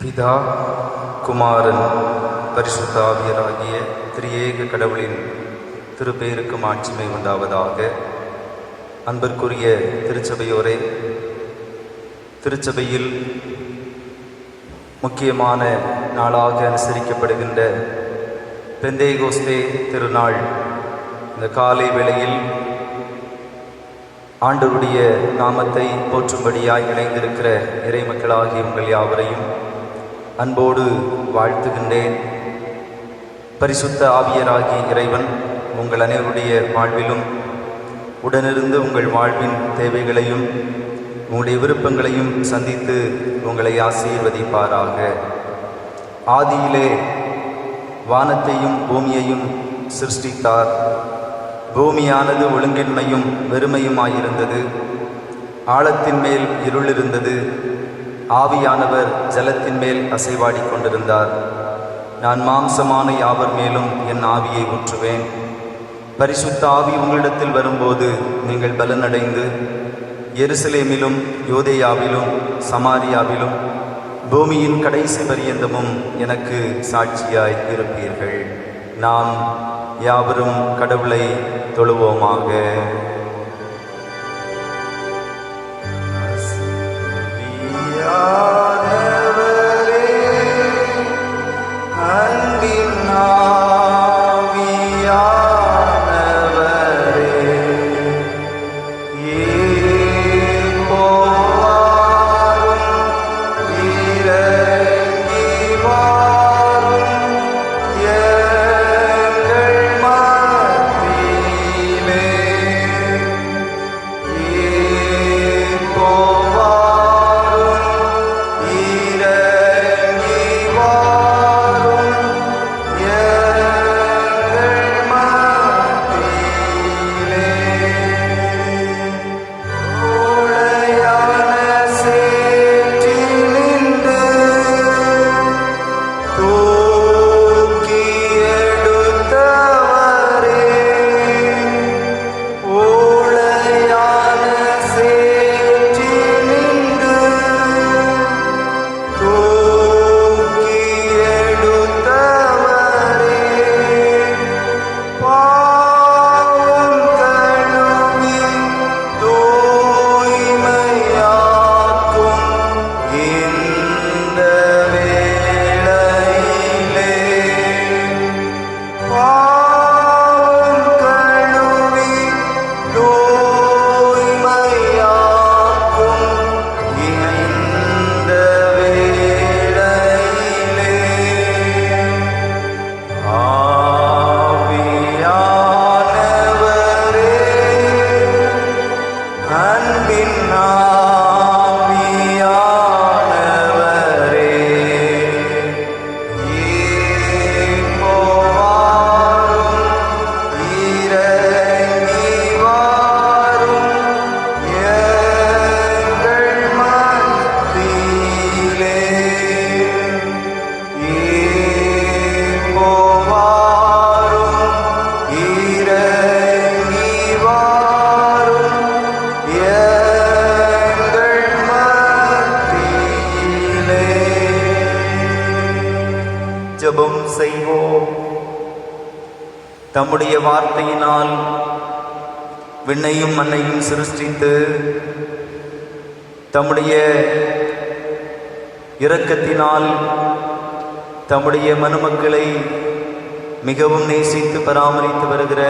பிதா குமாரன் பரிசுத்த ஆவியராகிய திரியேக கடவுளின் திருப்பெயருக்கு மாட்சிமை உண்டாவதாக. அன்பிற்குரிய திருச்சபையோரே, திருச்சபையில் முக்கியமான நாளாக அனுசரிக்கப்படுகின்ற பெந்தேகோஸ்தே திருநாள் இந்த காலை வேளையில் ஆண்டவருடைய நாமத்தை போற்றும்படியாய் இணைந்திருக்கிற இறைமக்களாகிய உங்கள் யாவரையும் அன்போடு வாழ்த்துகின்றேன். பரிசுத்த ஆவியராகிய இறைவன் உங்கள் அனைவருடைய வாழ்விலும் உடனிருந்து உங்கள் வாழ்வின் தேவைகளையும் உங்களுடைய விருப்பங்களையும் சந்தித்து உங்களை ஆசீர்வதிப்பாராக. ஆதியிலே வானத்தையும் பூமியையும் சிருஷ்டித்தார். பூமியானது ஒழுங்கின்மையும் வெறுமையுமாயிருந்தது. ஆழத்தின் மேல் இருள் இருந்தது. ஆவியானவர் ஜலத்தின் மேல் அசைவாடி கொண்டிருந்தார். நான் மாம்சமான யாவர் மேலும் என் ஆவியை ஊற்றுவேன். பரிசுத்த ஆவி உங்களிடத்தில் வரும்போது நீங்கள் பலனடைந்து எருசலேமிலும் யோதேயாவிலும் சமாரியாவிலும் பூமியின் கடைசி பரியந்தமும் எனக்கு சாட்சியாய் இருப்பீர்கள். நாம் யாவரும் கடவுளை தொழுவோமாக. ஜெபம் செய்வோம். தம்முடைய வார்த்தையினால் விண்ணையும் மண்ணையும் சிருஷ்டித்து தம்முடைய இரக்கத்தினால் தம்முடைய மனுமக்களை மிகவும் நேசித்து பராமரித்து வருகிற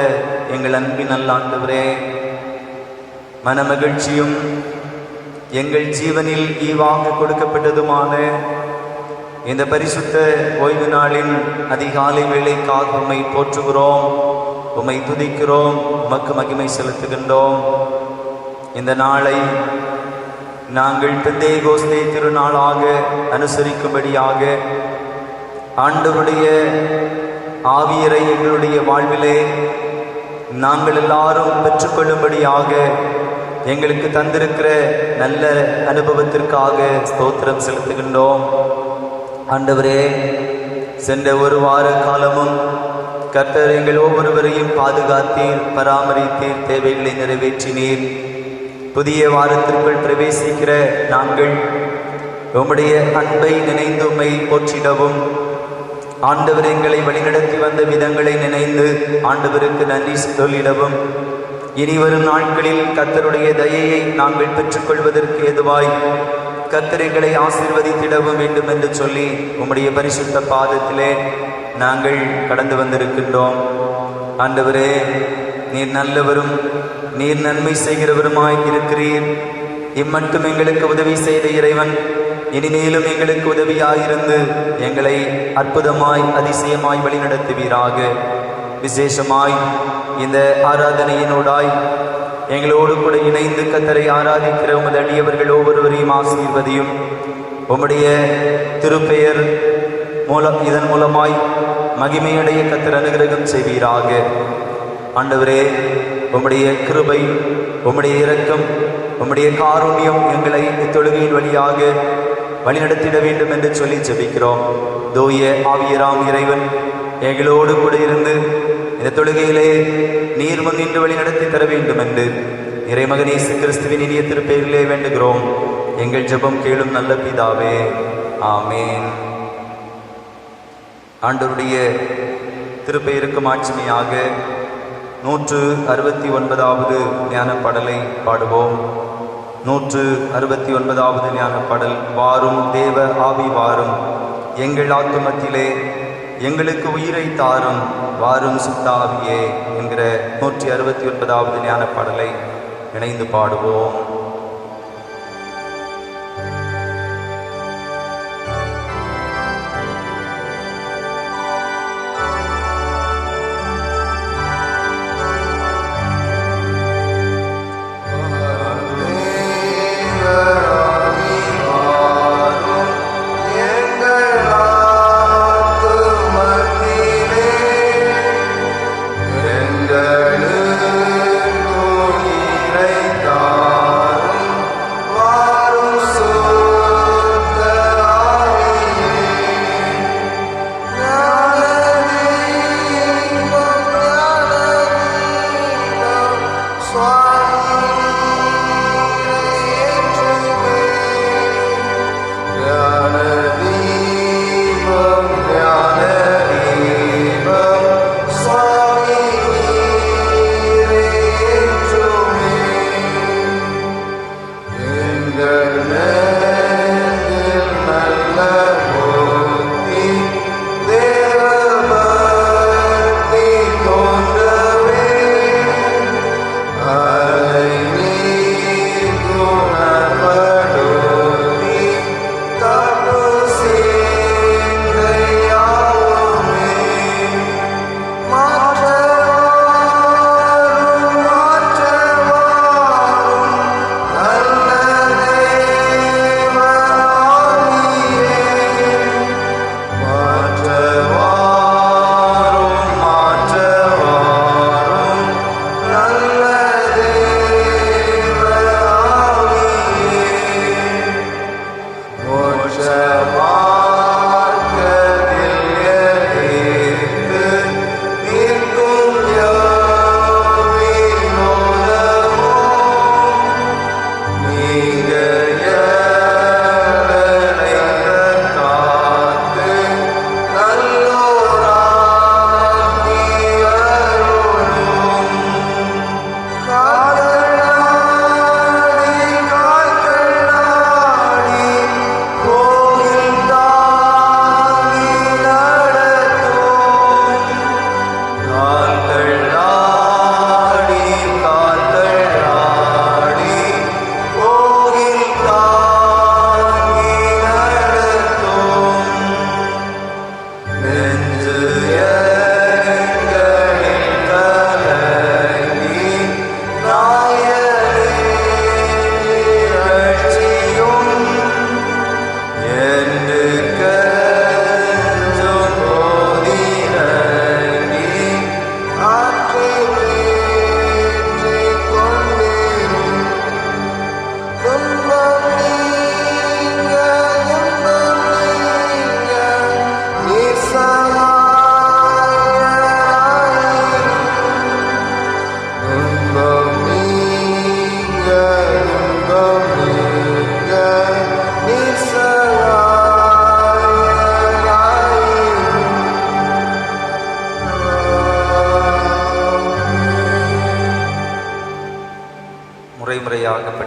எங்கள் அன்பின் நல்ல ஆண்டவரே, மனமகிழ்ச்சியும் எங்கள் ஜீவனில் ஈவாக கொடுக்கப்பட்டதுமான இந்த பரிசுத்த ஓய்வு நாளின் அதிகாலை வேளைக்காக உம்மை போற்றுகிறோம், உம்மை துதிக்கிறோம், உமக்கு மகிமை செலுத்துகின்றோம். இந்த நாளை நாங்கள் பெந்தேகோஸ்தே திருநாளாக அனுசரிக்கும்படியாக ஆண்டவருடைய ஆவியரை எங்களுடைய வாழ்விலே நாங்கள் எல்லாரும் பெற்றுக்கொள்ளும்படியாக எங்களுக்கு தந்திருக்கிற நல்ல அனுபவத்திற்காக ஸ்தோத்திரம் செலுத்துகின்றோம். ஆண்டவரே, சென்ற ஒரு வார காலமும் கர்த்தர் எங்கள் ஒவ்வொருவரையும் பாதுகாத்தீர், பராமரித்தீர், தேவைகளை நிறைவேற்றினீர். புதிய வாரத்திற்குள் பிரவேசிக்கிற நாங்கள் உம்முடைய அன்பை நினைந்து உம்மை போற்றிடவும், ஆண்டவர் எங்களை வழிநடத்தி வந்த விதங்களை நினைந்து ஆண்டவருக்கு நன்றி சொல்லிடவும், இனி வரும் நாட்களில் கர்த்தருடைய தயையை நாங்கள் பெற்றுக்கொள்வதற்கு ஏதுவாய் கர்த்தர் எங்களை ஆசீர்வதித்திடவும் வேண்டும் என்று சொல்லி உம்முடைய பரிசுத்த பாதத்திலே நாங்கள் கடந்து வந்திருக்கின்றோம். ஆண்டவரே, நீர் நல்லவரும் நீர் நன்மை செய்கிறவருமாய் இருக்கிறீர். இம்மட்டும் எங்களுக்கு உதவி செய்த இறைவன் இனிமேலும் எங்களுக்கு உதவியாயிருந்து எங்களை அற்புதமாய் அதிசயமாய் வழிநடத்துவீராக. விசேஷமாய் இந்த ஆராதனையினூடாய் எங்களோடு கூட இணைந்து கர்த்தரை ஆராதிக்கிற உமது அடியவர்கள் ஒவ்வொருவரையும் ஆசீர்வதியும். உம்முடைய திருப்பெயர் இதன் மூலமாய் மகிமையடைய கர்த்தர் அனுகிரகம் செய்வீராக. ஆண்டவரே, உம்முடைய கிருபை, உம்முடைய இரக்கம், உம்முடைய காருண்யம் எங்களை இத்தொழுகையின் வழியாக வழிநடத்திட வேண்டும் என்று சொல்லி ஜெபிக்கிறோம். தூய ஆவியராம் இறைவன் எங்களோடு கூட இருந்து இந்த தொழுகையிலே நீர் முன் நின்று வழி நடத்தி தர வேண்டும் என்று இறைமகன் இயேசு கிறிஸ்துவின் இனிய திருப்பெயரிலே வேண்டுகிறோம். எங்கள் ஜெபம் கேளும் நல்ல பிதாவே, ஆமேன். ஆண்டவருடைய திருப்பெயருக்கு மாட்சிமையாக 169வது ஞான பாடலை பாடுவோம். 169வது ஞான பாடல். வாரும் தேவ ஆவி வாரும், எங்கள் ஆத்துமத்திலே எங்களுக்கு உயிரை தாரும், வாரும் சுத்தாவியே என்கிற 169வது ஞான பாடலை இணைந்து பாடுவோம். God.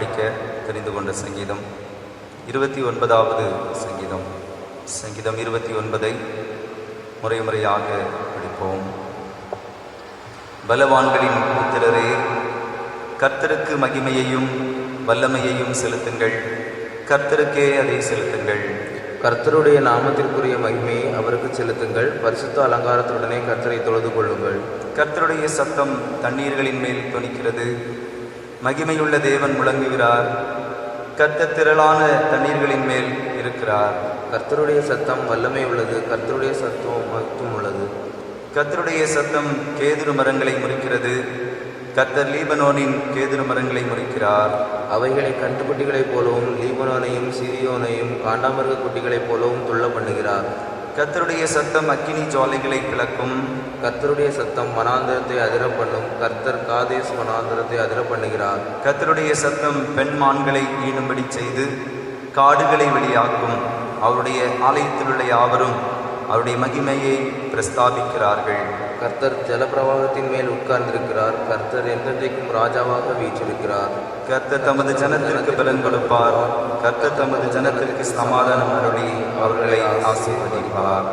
படிக்க தெரிந்து கொண்ட சங்கீதம் 29வது சங்கீதம். சங்கீதம் 29ஐ முறையாக படிப்போம். பலவான்களின் புத்திரரே, கர்த்தருக்கு மகிமையையும் வல்லமையையும் செலுத்துங்கள், கர்த்தருக்கே அதை செலுத்துங்கள். கர்த்தருடைய நாமத்திற்குரிய மகிமையை அவருக்கு செலுத்துங்கள், பரிசுத்த அலங்காரத்துடனே கர்த்தரை தொழுது கொள்ளுங்கள். கர்த்தருடைய சத்தம் தண்ணீர்களின் மேல் தொனிக்கிறது, மகிமையுள்ள தேவன் முழங்குகிறார், கர்த்தர் திரளான தண்ணீர்களின் மேல் இருக்கிறார். கர்த்தருடைய சத்தம் வல்லமை உள்ளது, கர்த்தருடைய சத்தம் மகத்துவம் உள்ளது. கர்த்தருடைய சத்தம் கேதுரு மரங்களை முறிக்கிறது, கர்த்தர் லீபனோனின் கேதுரு மரங்களை முறிக்கிறார். அவைகளை கன்றுக்குட்டிகளைப் போலவும் லீபனோனையும் சீரியோனையும் காண்டாமிருக குட்டிகளைப் போலவும் துள்ள பண்ணுகிறார். கர்த்தருடைய சத்தம் அக்கினி ஜுவாலைகளை பிளக்கும், கர்த்தருடைய சத்தம் வனாந்தரத்தை அதிர பண்ணும், கர்த்தர் காதேஸ் வனாந்தரத்தை அதிர பண்ணுகிறார். கர்த்தருடைய சத்தம் பெண்மான்களை ஈனும்படி செய்து காடுகளை வெளியாக்கும். அவருடைய ஆலயத்தில் உள்ள யாவரும் அவருடைய மகிமையை பிரஸ்தாபிக்கிறார்கள். கர்த்தர் ஜலப்பிரவாகத்தின் மேல் உட்கார்ந்திருக்கிறார், கர்த்தர் என்றென்றைக்கும் ராஜாவாக வீற்றிருக்கிறார். கர்த்தர் தமது ஜனத்திற்கு பலன் கொடுப்பார், கர்த்தர் தமது ஜனத்திற்கு சமாதானம் அருளி அவர்களை ஆசீர்வதிப்பார்.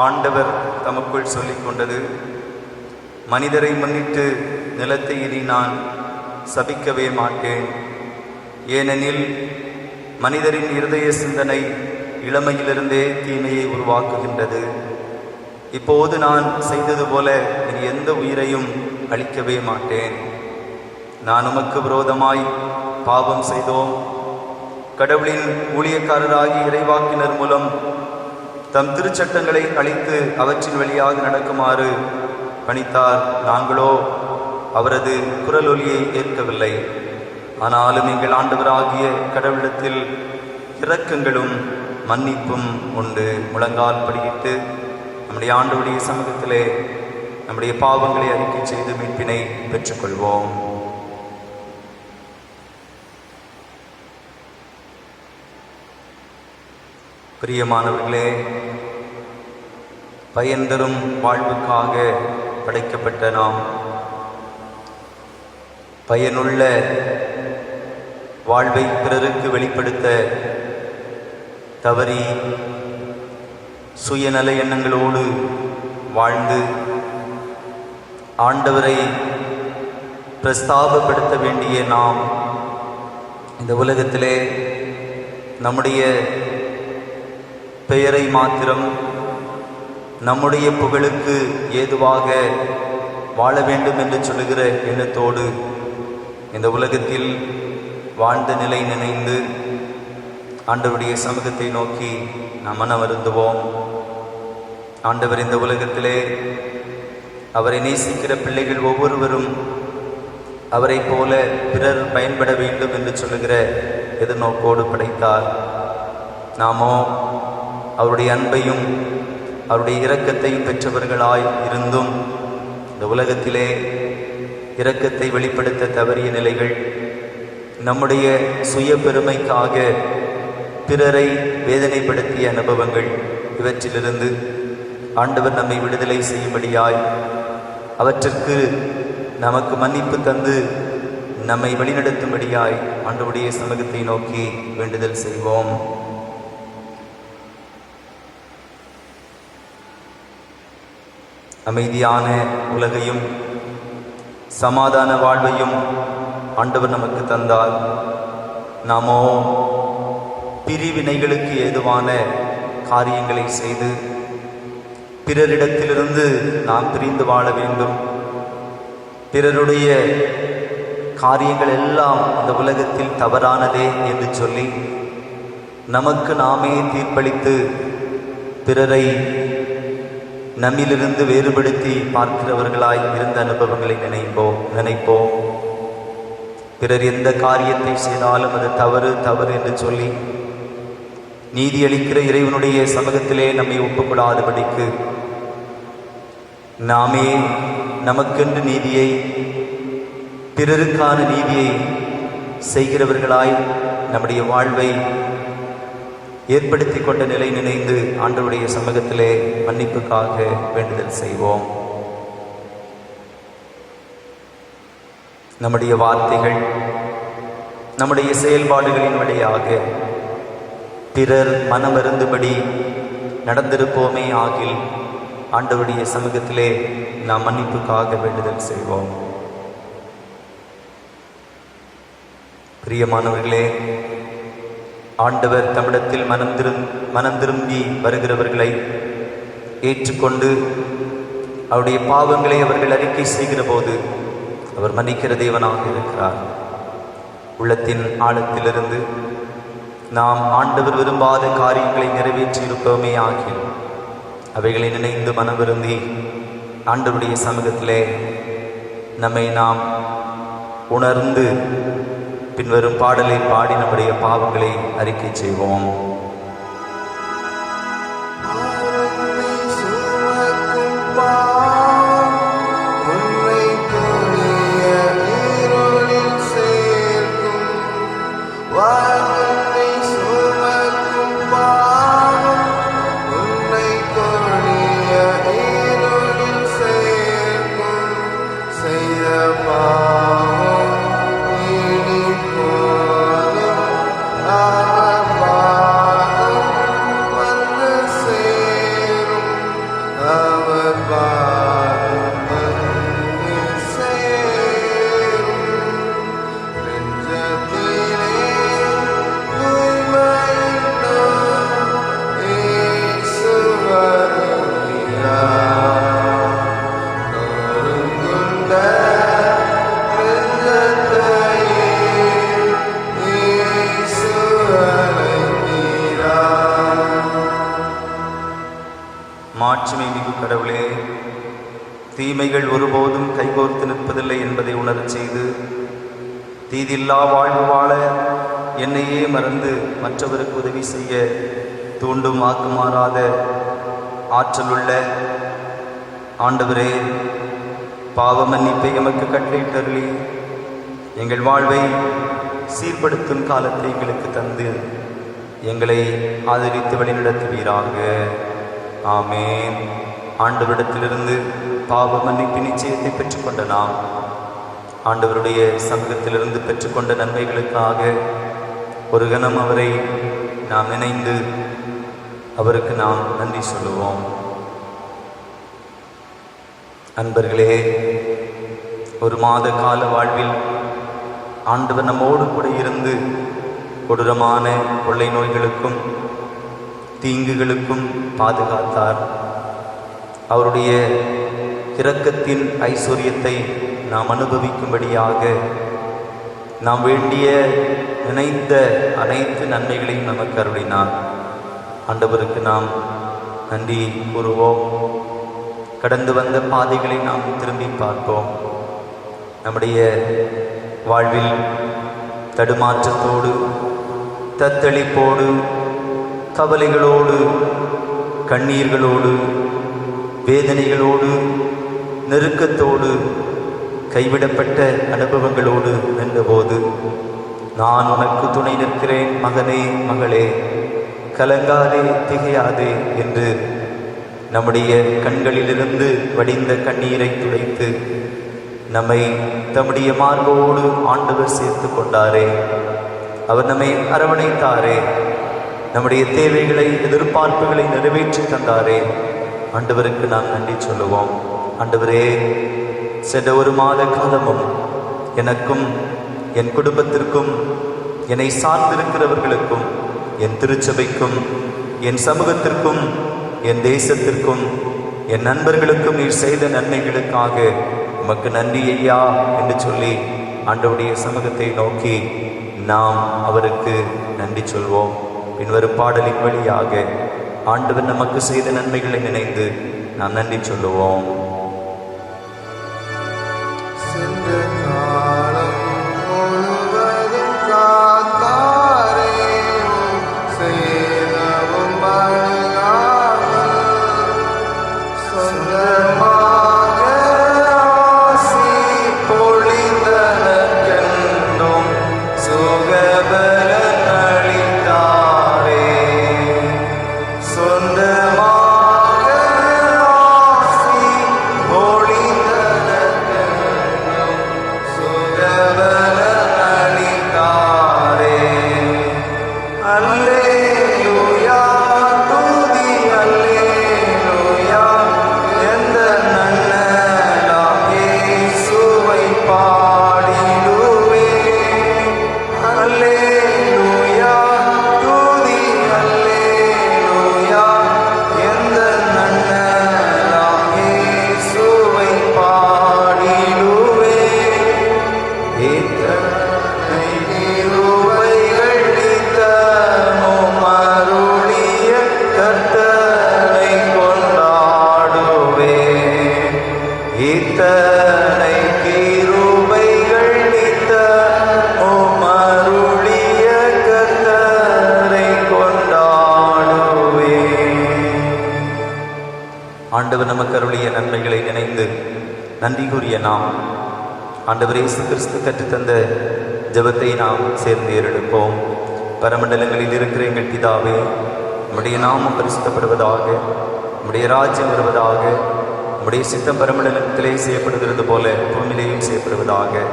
ஆண்டவர் தமக்குள் சொல்லிக் கொண்டது, மனிதரை முன்னிட்டு நிலத்தை இனி நான் சபிக்கவே மாட்டேன். ஏனெனில் மனிதரின் இருதய சிந்தனை இளமையிலிருந்தே தீமையை உருவாக்குகின்றது. இப்போது நான் செய்தது போல இனி எந்த உயிரையும் அழிக்கவே மாட்டேன். நான் உமக்கு விரோதமாய் பாவம் செய்தோம். கடவுளின் ஊழியக்காரராகி இறைவாக்கினர் மூலம் தம் திருச்சட்டங்களை அழித்து அவற்றின் வழியாக நடக்குமாறு பணித்தார். நாங்களோ அவரது குரலொலியை ஏற்கவில்லை. ஆனாலும் எங்கள் ஆண்டவராகிய கடவுளிடத்தில் இரக்கங்களும் மன்னிப்பும் உண்டு. முழங்கால் படியிட்டு நம்முடைய ஆண்டவருடைய சமூகத்திலே நம்முடைய பாவங்களை அறிக்கை செய்து மீட்பினை பெற்றுக்கொள்வோம். பிரியமானவர்களே, பயன் தரும் வாழ்வுக்காக படைக்கப்பட்ட நாம் பயனுள்ள வாழ்வை பிறருக்கு வெளிப்படுத்த தவறி சுயநல எண்ணங்களோடு வாழ்ந்து ஆண்டவரை பிரஸ்தாபப்படுத்த வேண்டிய நாம் இந்த உலகத்திலே நம்முடைய பெயரை மாத்திரம் நம்முடைய புகழுக்கு ஏதுவாக வாழ வேண்டும் என்று சொல்லுகிற எண்ணத்தோடு இந்த உலகத்தில் வாழ்ந்த நிலை நினைந்து ஆண்டவருடைய சமூகத்தை நோக்கி நாம் மனம் வருந்துவோம். ஆண்டவர் இந்த உலகத்திலே அவரை நேசிக்கிற பிள்ளைகள் ஒவ்வொருவரும் அவரை போல பிறர் பயன்பட வேண்டும் என்று சொல்லுகிற எதிர்நோக்கோடு படைத்தார். நாமோ அவருடைய அன்பையும் அவருடைய இரக்கத்தையும் பெற்றவர்களாய் இருந்தும் இந்த உலகத்திலே இரக்கத்தை வெளிப்படுத்த தவறிய நிலைகள், நம்முடைய சுய பெருமைக்காக பிறரை வேதனைப்படுத்திய அனுபவங்கள், இவற்றிலிருந்து ஆண்டவர் நம்மை விடுதலை செய்யும்படியாய் அவற்றிற்கு நமக்கு மன்னிப்பு தந்து நம்மை வழிநடத்தும்படியாய் ஆண்டவருடைய சமூகத்தை நோக்கி வேண்டுதல் செய்வோம். அமைதியான உலகையும் சமாதான வாழ்வையும் ஆண்டவர் நமக்கு தந்தால், நாமோ பிரிவினைகளுக்கு ஏதுவான காரியங்களை செய்து பிறரிடத்திலிருந்து நாம் பிரிந்து வாழ வேண்டும், பிறருடைய காரியங்கள் எல்லாம் இந்த உலகத்தில் தவறானதே என்று சொல்லி நமக்கு நாமே தீர்ப்பளித்து பிறரை நம்மிலிருந்து வேறுபடுத்தி பார்க்கிறவர்களாய் இருந்த அனுபவங்களை நினைப்போம். பிறர் எந்த காரியத்தை செய்தாலும் அது தவறு தவறு என்று சொல்லி நீதியளிக்கிற இறைவனுடைய சமூகத்திலே நம்மை ஒப்புக்கூடாதபடிக்கு நாமே நமக்கென்று நீதியை, பிறருக்கான நீதியை செய்கிறவர்களாய் நம்முடைய வாழ்வை ஏற்படுத்தி கொண்ட நிலை நினைந்து ஆண்டவருடைய சமூகத்திலே மன்னிப்புக்காக வேண்டுதல் செய்வோம். நம்முடைய வார்த்தைகள், நம்முடைய செயல்பாடுகளின் வழியாக பிறர் மனமருந்துபடி நடந்திருப்போமே ஆகில் ஆண்டவருடைய சமூகத்திலே நாம் மன்னிப்புக்காக வேண்டுதல் செய்வோம். பிரியமானவர்களே, ஆண்டவர் தம்மிடத்தில் மனம் திரும்பி வருகிறவர்களை ஏற்றுக்கொண்டு அவருடைய பாவங்களை அவர்கள் அறிக்கை செய்கிற போது அவர் மன்னிக்கிற தேவனாக இருக்கிறார். உள்ளத்தின் ஆழத்திலிருந்து நாம் ஆண்டவர் விரும்பாத காரியங்களை நிறைவேற்றியிருப்போமே ஆகி அவைகளை நினைந்து மனம் விரும்பி ஆண்டவருடைய சமூகத்திலே நம்மை நாம் உணர்ந்து பின்வரும் பாடலை பாடி நம்முடைய பாவங்களை அறிக்கை செய்வோம். மாட்சிமை மிகு கடவுளே, தீமைகள் ஒருபோதும் கைகோர்த்து நிற்பதில்லை என்பதை உணரச் செய்து தீதில்லா வாழ்வு வாழ என்னையே மறந்து மற்றவருக்கு உதவி செய்ய தூண்டும் ஆக்குமாறாத ஆற்றலுள்ள ஆண்டவரே, பாவ மன்னிப்பை எமக்கு கட்டளையிட்டருளி எங்கள் வாழ்வை சீர்படுத்தும் காலத்தை எங்களுக்கு தந்து எங்களை ஆதரித்து வழிநடத்துவீராக. ஆமேன். ஆண்டவரிடத்திலிருந்து பாவ மன்னிப்பு நிச்சயத்தை பெற்றுக்கொண்ட நாம் ஆண்டவருடைய சமூகத்திலிருந்து பெற்றுக்கொண்ட நன்மைகளுக்காக ஒரு கணம் அவரை நாம் நினைந்து அவருக்கு நாம் நன்றி சொல்லுவோம். அன்பர்களே, ஒரு மாத கால வாழ்வில் ஆண்டவர் நம்மோடு கூட இருந்து கொடூரமான கொள்ளை நோய்களுக்கும் தீங்குகளுக்கும் பாதுகாத்தார். அவருடைய இரக்கத்தின் ஐஸ்வர்யத்தை நாம் அனுபவிக்கும்படியாக நாம் வேண்டிய நினைத்த அனைத்து நன்மைகளையும் நமக்கு அருளினார். ஆண்டவருக்கு நாம் நன்றி கூறுவோம். கடந்து வந்த பாதைகளை நாம் திரும்பி பார்ப்போம். நம்முடைய வாழ்வில் தடுமாற்றத்தோடு, தத்தளிப்போடு, கவலைகளோடு, கண்ணீர்களோடு, வேதனைகளோடு, நெருக்கத்தோடு, கைவிடப்பட்ட அனுபவங்களோடு நின்றபோது, நான் உனக்கு துணை நிற்கிறேன் மகனே மகளே, கலங்காதே திகையாதே என்று நம்முடைய கண்களிலிருந்து வடிந்த கண்ணீரை துடைத்து நம்மை தம்முடைய மார்போடு ஆண்டவர் சேர்த்து கொண்டாரே. அவர் நம்மை அரவணைத்தாரே. நம்முடைய தேவைகளை, எதிர்பார்ப்புகளை நிறைவேற்றி தந்தாரே. ஆண்டவருக்கு நாம் நன்றி சொல்லுவோம். ஆண்டவரே, சென்ற ஒரு மாத காலமும் எனக்கும் என் குடும்பத்திற்கும் என்னை சார்ந்திருக்கிறவர்களுக்கும் என் திருச்சபைக்கும் என் சமூகத்திற்கும் என் தேசத்திற்கும் என் நண்பர்களுக்கும் நீர் செய்த நன்மைகளுக்காக உமக்கு நன்றி ஐயா என்று சொல்லி ஆண்டவருடைய சமூகத்தை நோக்கி நாம் அவருக்கு நன்றி சொல்வோம். பின்வரும் பாடலின் வழியாக ஆண்டவர் நமக்கு செய்த நன்மைகளை நினைந்து நாம் நன்றி சொல்லுவோம். ஆண்டவர் நமக்கு அருளிய நன்மைகளை நினைந்து நன்றி கூறிய நாம் ஆண்டவர் இயேசு கிறிஸ்து கற்றுத்தந்த ஜெபத்தை நாம் சேர்ந்து ஏறெடுப்போம். பரமண்டலங்களில் இருக்கிற எங்கள் பிதாவே, உம்முடைய நாமம் பரிசுத்தப்படுவதாக, உம்முடைய ராஜ்யம் வருவதாக, உம்முடைய சித்தம் பரமண்டலத்திலே செய்யப்படுகிறது போல பூமியிலேயும் செய்யப்படுவதாக.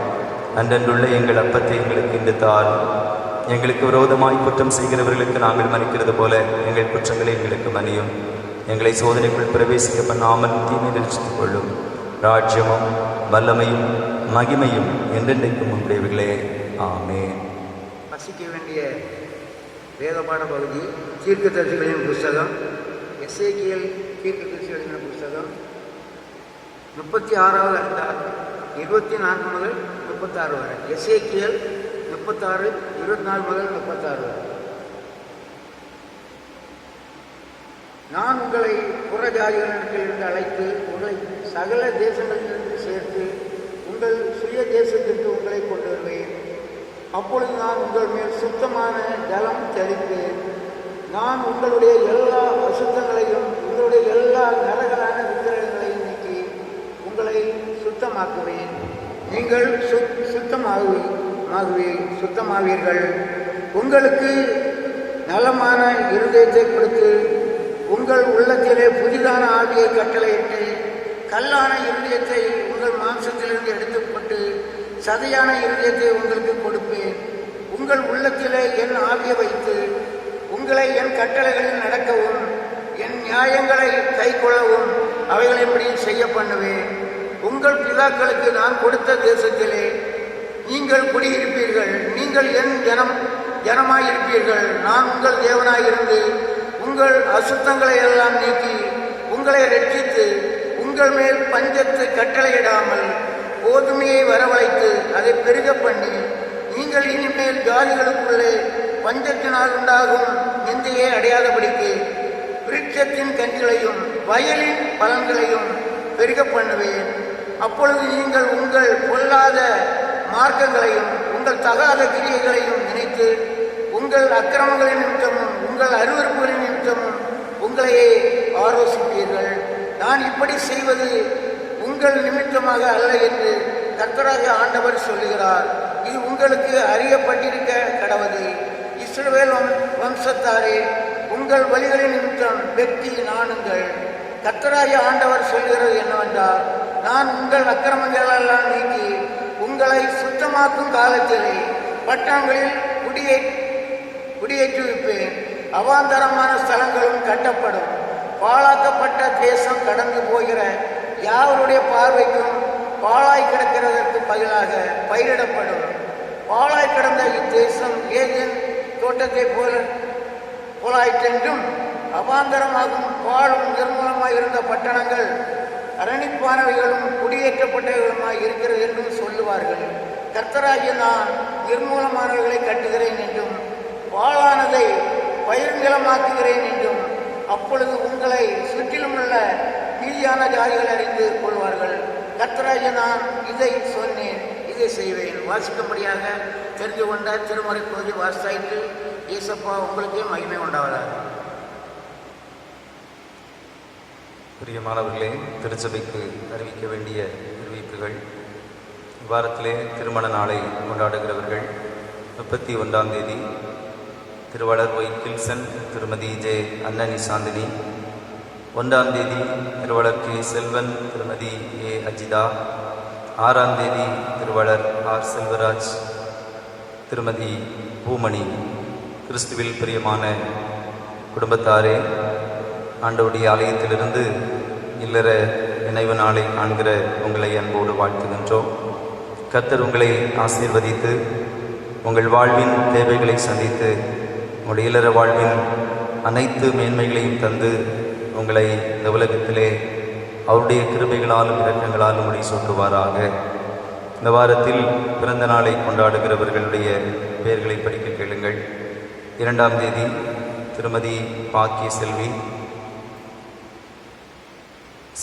அன்றன்றுள்ள எங்கள் அப்பத்தை எங்களுக்கு இன்று தார். எங்களுக்கு விரோதமாய் குற்றம் செய்கிறவர்களுக்கு நாங்கள் மன்னிக்கிறது போல எங்கள் குற்றங்களை எங்களுக்கு மன்னியும். எங்களை சோதனைக்குள் பிரவேசிக்க பண்ணாமல் தீமை ரட்சித்துக் கொள்ளும். ராஜ்யமும் வல்லமையும் மகிமையும் என்றென்றைக்கும் உடையவர்களே. ஆமென். வசிக்க வேண்டிய வேதபாட பகுதி தீர்க்கதரிசிகளின் புஸ்தகம், எசேக்கியேல் தீர்க்கதரிசிகளின் புஸ்தகம் 36வது அதிகாரம் 24 முதல் 36 வரை. எசேக்கியேல் 36, 24 முதல் 36 வரை. நான் உங்களை புறஜாதிகளிடத்திலிருந்து அழைத்து உங்களை சகல தேசங்களிலிருந்து சேர்த்து உங்கள் சுய தேசத்திற்கு உங்களை கொண்டு வருவேன். அப்பொழுது நான் உங்கள் மேல் சுத்தமான ஜலம் தெளிப்பேன். நான் உங்களுடைய எல்லா அசுத்தங்களையும் உங்களுடைய எல்லா நரகலான விக்கிரகங்களையும் நீக்கி உங்களை சுத்தமாக்குவேன். நீங்கள் சுத்தமாவீர்கள். உங்களுக்கு நலமான இருதயத்தை கொடுத்து உங்கள் உள்ளத்திலே புதிதான ஆவியை கட்டளையிட்டு கல்லான இருதயத்தை உங்கள் மாம்சத்திலிருந்து எடுத்துக்கொண்டு சதையான இருதயத்தை உங்களுக்கு கொடுப்பேன். உங்கள் உள்ளத்திலே என் ஆவியை வைத்து உங்களை என் கட்டளைகளில் நடக்கவும் என் நியாயங்களை கை கொள்ளவும் அவைகளின்படி செய்ய பண்ணுவேன். உங்கள் பிதாக்களுக்கு நான் கொடுத்த தேசத்திலே நீங்கள் குடியிருப்பீர்கள். நீங்கள் என் ஜனமாயிருப்பீர்கள். நான் உங்கள் தேவனாயிருந்து உங்கள் அசுத்தங்களை எல்லாம் நீக்கி உங்களை ரட்சித்து உங்கள் மேல் பஞ்சத்தை கட்டளையிடாமல் கோதுமையை வரவழைத்து அதை பெருக பண்ணி நீங்கள் இனிமேல் ஜாதிகளுக்குள்ளே பஞ்சத்தினால் உண்டாகும் நிந்தையை அடையாதபடிக்கு விருட்சத்தின் கன்றுகளையும் வயலின் பலன்களையும் பெருக பண்ணுவேன். அப்பொழுது நீங்கள் உங்கள் பொல்லாத மார்க்கங்களையும் உங்கள் தகாத கிரியைகளையும் நினைத்து உங்கள் அக்கிரமங்களின் நிமித்தமும் உங்கள் அருவருப்புகளின் நிமித்தமும் உங்களையே ஆலோசிப்பீர்கள். நான் இப்படி செய்வது உங்கள் நிமித்தமாக அல்ல என்று கர்த்தராகிய ஆண்டவர் சொல்லுகிறார். இது உங்களுக்கு அறியப்பட்டிருக்க கடவது. இஸ்ரவேல் வம்சத்தாரே, உங்கள் வழிகளின் நிமித்தம் வெற்றி நாணுங்கள். கர்த்தராகிய ஆண்டவர் சொல்கிறது என்னவென்றால், நான் உங்கள் அக்கிரமங்களெல்லாம் நீக்கி உங்களை சுத்தமாக்கும் காலத்திலே பட்டணங்களில் குடியேற்றுவிப்பேன். அவாந்தரமான ஸ்தலங்களும் கட்டப்படும். பாழாக்கப்பட்ட தேசம் கடந்து போகிற யாவருடைய பார்வைக்கும் பாழாய் கிடக்கிறதற்கு பதிலாக பயிரிடப்படும். பாழாய் கிடந்த இத்தேசம் ஏதேன் தோட்டத்தை போலாயிற்றென்றும் அவாந்தரமாகும் பாழும் நிர்மூலமாக இருந்த பட்டணங்கள் அரணிப்பானவைகளும் குடியேற்றப்பட்டவைகளுமாய் இருக்கிறது என்றும் சொல்லுவார்கள். கர்த்தராகிய நான் நிர்மூலமானவைகளை கட்டுகிறேன் என்றும் பாழானதை பயிர் நிலமாக்குகிறேன் என்றும் அப்பொழுது உங்களை சுற்றிலும் உள்ள மீதியான ஜாதிகள் அறிந்து கொள்வார்கள். கர்த்தராகிய நான் இதை சொன்னேன், இதை செய்வேன். வாசிக்கும்படியாக தெரிந்து கொண்ட திருமறை பகுதி வாசித்தாயிற்று. இயேசப்பா உங்களுக்கே மகிமை உண்டாவதாக. பிரியமானவர்களே, திருச்சபைக்கு அறிவிக்க வேண்டிய அறிவிப்புகள். வாரத்திலே திருமண நாளை கொண்டாடுகிறவர்கள் 31ஆம் தேதி திருவாளர் ஒய் கில்சன், திருமதி ஜே அன்னனி சாந்தினி. 1ஆம் தேதி திருவாளர் கே செல்வன், திருமதி ஏ அஜிதா. 6ஆம் தேதி திருவாளர் ஆர் செல்வராஜ், திருமதி பூமணி. கிறிஸ்துவில் பிரியமான குடும்பத்தாரே, ஆண்டவருடைய ஆலயத்திலிருந்து இல்லற நினைவு நாளை காண்கிற உங்களை அன்போடு வாழ்த்துகின்றோம். கர்த்தர் உங்களை ஆசீர்வதித்து உங்கள் வாழ்வின் தேவைகளை சந்தித்து உங்களுடைய இல்லற வாழ்வின் அனைத்து மேன்மைகளையும் தந்து உங்களை இந்த உலகத்திலே அவருடைய கிருபைகளாலும் இரக்கங்களாலும் முடி சூட்டுவாராக. இந்த வாரத்தில் பிறந்த நாளை கொண்டாடுகிறவர்களுடைய பெயர்களை படிக்க கேளுங்கள். 2ஆம் தேதி திருமதி பாக்கிய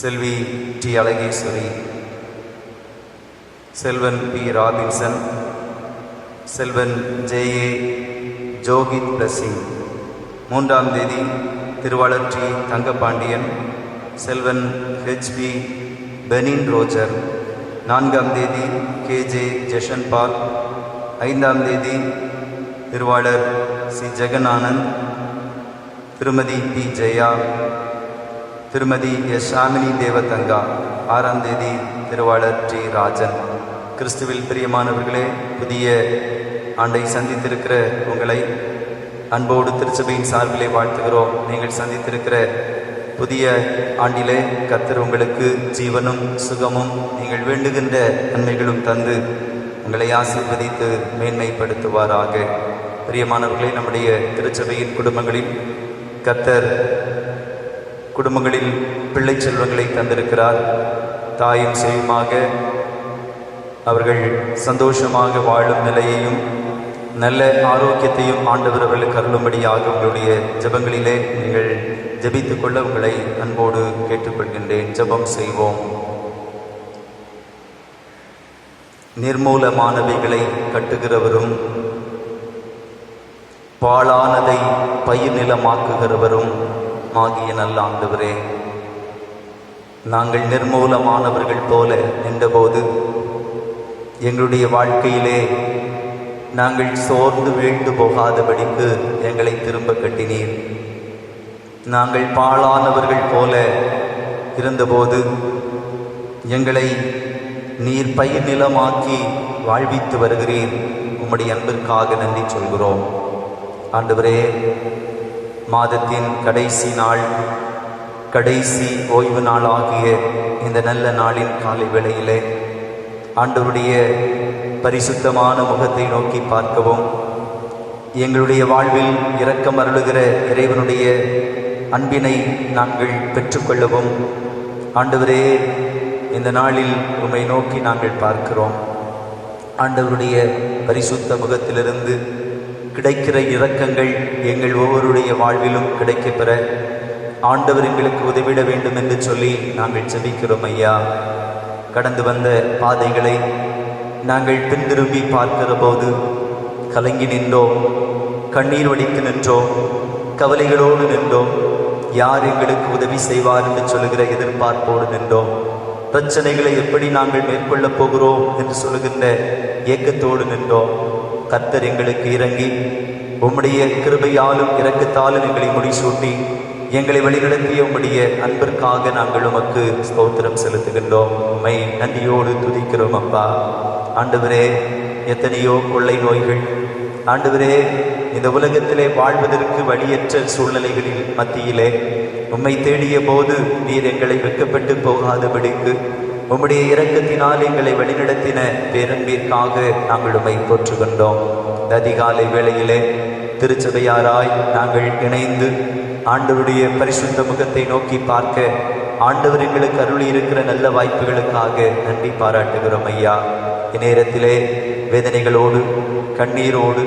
செல்வி டி அழகேஸ்வரி, செல்வன் பி ராபின்சன், செல்வன் ஜே.ஏ. ஜோகித் பிளஸிங். 3ஆம் தேதி திருவாளர் டி தங்கபாண்டியன், செல்வன் ஹெச்.பி. Benin Roger. 4ஆம் தேதி கே.ஜே. ஜஷன்பால். 5ஆம் தேதி திருவாளர் சி ஜெகநானந்த், திருமதி பி ஜெயா, திருமதி எஸ் ஷாமினி தேவதங்கா. 6ஆம் தேதி திருவாளர் டி ராஜன். கிறிஸ்துவில் பிரியமானவர்களே, புதிய ஆண்டை சந்தித்திருக்கிற உங்களை அன்போடு திருச்சபையின் சார்பிலே வாழ்த்துகிறோம். நீங்கள் சந்தித்திருக்கிற புதிய ஆண்டிலே கர்த்தர் உங்களுக்கு ஜீவனும் சுகமும் நீங்கள் வேண்டுகின்ற நன்மைகளும் தந்து உங்களை ஆசீர்வதித்து மேன்மைப்படுத்துவாராக. பிரியமானவர்களே, நம்முடைய திருச்சபையின் குடும்பங்களில் கர்த்தர் குடும்பங்களில் பிள்ளை செல்வங்களை தந்திருக்கிறார். தாயும் சேயுமாக அவர்கள் சந்தோஷமாக வாழும் நிலையையும் நல்ல ஆரோக்கியத்தையும் ஆண்டவர் அவர்களுக்கு அருளும்படியாக உங்களுடைய ஜெபங்களிலே நீங்கள் ஜெபித்துக் கொள்ள உங்களை அன்போடு கேட்டுக்கொள்கின்றேன். ஜெபம் செய்வோம். நிர்மூலமானவைகளை கட்டுகிறவரும் பாழானதை பயிர் நிலமாக்குகிறவரும் ஆகிய நல்ல ஆண்டவரே, நாங்கள் நிர்மூலமானவர்கள் போல நின்றபோது எங்களுடைய வாழ்க்கையிலே நாங்கள் சோர்ந்து வீழ்ந்து போகாதபடிக்கு எங்களை திரும்ப கட்டினீர். நாங்கள் பாழானவர்கள் போல இருந்தபோது எங்களை நீர் பயிர் நிலமாக்கி வாழ்வித்து வருகிறீர். உம்முடைய அன்பிற்காக நன்றி சொல்கிறோம். ஆண்டவரே, மாதத்தின் கடைசி நாள், கடைசி ஓய்வு நாள் ஆகிய இந்த நல்ல நாளின் காலை வேளையிலே ஆண்டவருடைய பரிசுத்தமான முகத்தை நோக்கி பார்க்கவும், எங்களுடைய வாழ்வில் இரக்கம் அருளுகிற இறைவனுடைய அன்பினை நாங்கள் பெற்றுக்கொள்ளவும் ஆண்டவரே இந்த நாளில் உம்மை நோக்கி நாங்கள் பார்க்கிறோம். ஆண்டவருடைய பரிசுத்த முகத்திலிருந்து கிடைக்கிற இரக்கங்கள் எங்கள் ஒவ்வொருடைய வாழ்விலும் கிடைக்கப்பெற ஆண்டவர் எங்களுக்கு உதவிட வேண்டும் என்று சொல்லி நாங்கள் ஜெபிக்கிறோம். ஐயா, கடந்து வந்த பாதைகளை நாங்கள் பின்திரும்பி பார்க்கிற போது கலங்கி நின்றோம், கண்ணீர் வடித்து நின்றோம், கவலைகளோடு நின்றோம். யார் எங்களுக்கு உதவி செய்வார் என்று சொல்லுகிற எதிர்பார்ப்போடு நின்றோம். பிரச்சனைகளை எப்படி நாங்கள் மேற்கொள்ளப் போகிறோம் என்று சொல்லுகின்ற ஏக்கத்தோடு நின்றோம். கர்த்தர் எங்களுக்கு இறங்கி உம்முடைய கிருபையாலும் இரக்கத்தாலும் எங்களை முடிசூட்டி எங்களை வழிநடத்திய உம்முடைய அன்பிற்காக நாங்கள் உமக்கு ஸ்தோத்திரம் செலுத்துகின்றோம். உம்மை நன்றியோடு துதிக்கிறோம். அப்பா ஆண்டவரே, எத்தனையோ கொள்ளை நோய்கள் ஆண்டவரே இந்த உலகத்திலே வாழ்வதற்கு வழியற்ற சூழ்நிலைகளில் மத்தியிலே உம்மை தேடிய போது நீர் எங்களை வெட்கப்பட்டு போகாதபடிக்கு உம்முடைய இரக்கத்தினால் எங்களை வழிநடத்தின பேரன்பிற்காக நாங்கள் உம்மை போற்றுகின்றோம். இந்த அதிகாலை வேளையிலே திருச்சபையாராய் நாங்கள் இணைந்து ஆண்டவருடைய பரிசுத்த முகத்தை நோக்கி பார்க்க ஆண்டவர் எங்களுக்கு அருளி இருக்கிற நல்ல வாய்ப்புகளுக்காக நன்றி பாராட்டுகிறோம் ஐயா. இந்நேரத்திலே வேதனைகளோடு கண்ணீரோடு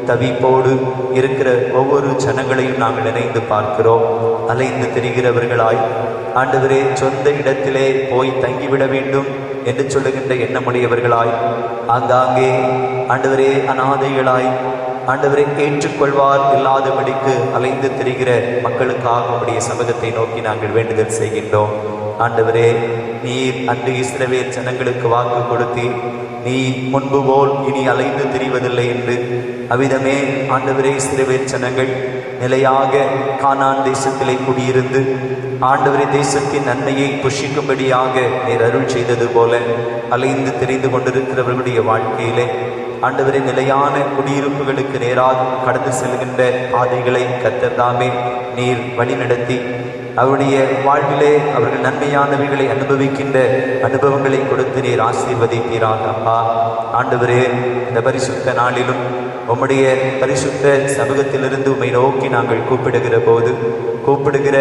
தவிப்போடு இருக்கிற ஒவ்வொரு ஜனங்களையும் நாங்கள் நினைந்து பார்க்கிறோம். அலைந்து திரிகிறவர்களாய் ஆண்டவரே சொந்த இடத்திலே போய் தங்கிவிட வேண்டும் என்று சொல்லுகின்ற எண்ணமுடையவர்களாய், ஆங்காங்கே ஆண்டவரே அநாதைகளாய், ஆண்டவரை ஏற்றுக்கொள்வார் இல்லாதபடிக்கு அலைந்து திரிகிற மக்களுக்காக உடைய சமூகத்தை நோக்கி நாங்கள் வேண்டுதல் செய்கின்றோம். ஆண்டவரே, நீர் அன்று இஸ்ரவேல் ஜனங்களுக்கு வாக்கு கொடுத்தீர், நீ முன்பு போல் இனி அலைந்து திரிவதில்லை என்று. அவ்விதமே ஆண்டவரே, இஸ்ரவேல் ஜனங்கள் நிலையாக கானான் தேசத்திலே குடியிருந்து ஆண்டவரே தேசத்தின் நன்மையை புஷிக்கும்படியாக நீர் அருள் செய்தது போல அலைந்து திரிந்து கொண்டிருக்கிறவர்களுடைய வாழ்க்கையிலே ஆண்டவரே நிலையான குடியிருப்புகளுக்கு நேராக கடந்து செல்கின்ற பாதைகளை கர்த்தர் தாமே நீர் வழிநடத்தி அவருடைய வாழ்விலே அவர்கள் நன்மையானவைகளை அனுபவிக்கின்ற அனுபவங்களை கொடுத்து நீர் ஆசீர்வதிப்பீராக அப்பா. ஆண்டவரே, இந்த பரிசுத்த நாளிலும் உம்முடைய பரிசுத்த சமூகத்திலிருந்து உம்மை நோக்கி நாங்கள் கூப்பிடுகிற போது, கூப்பிடுகிற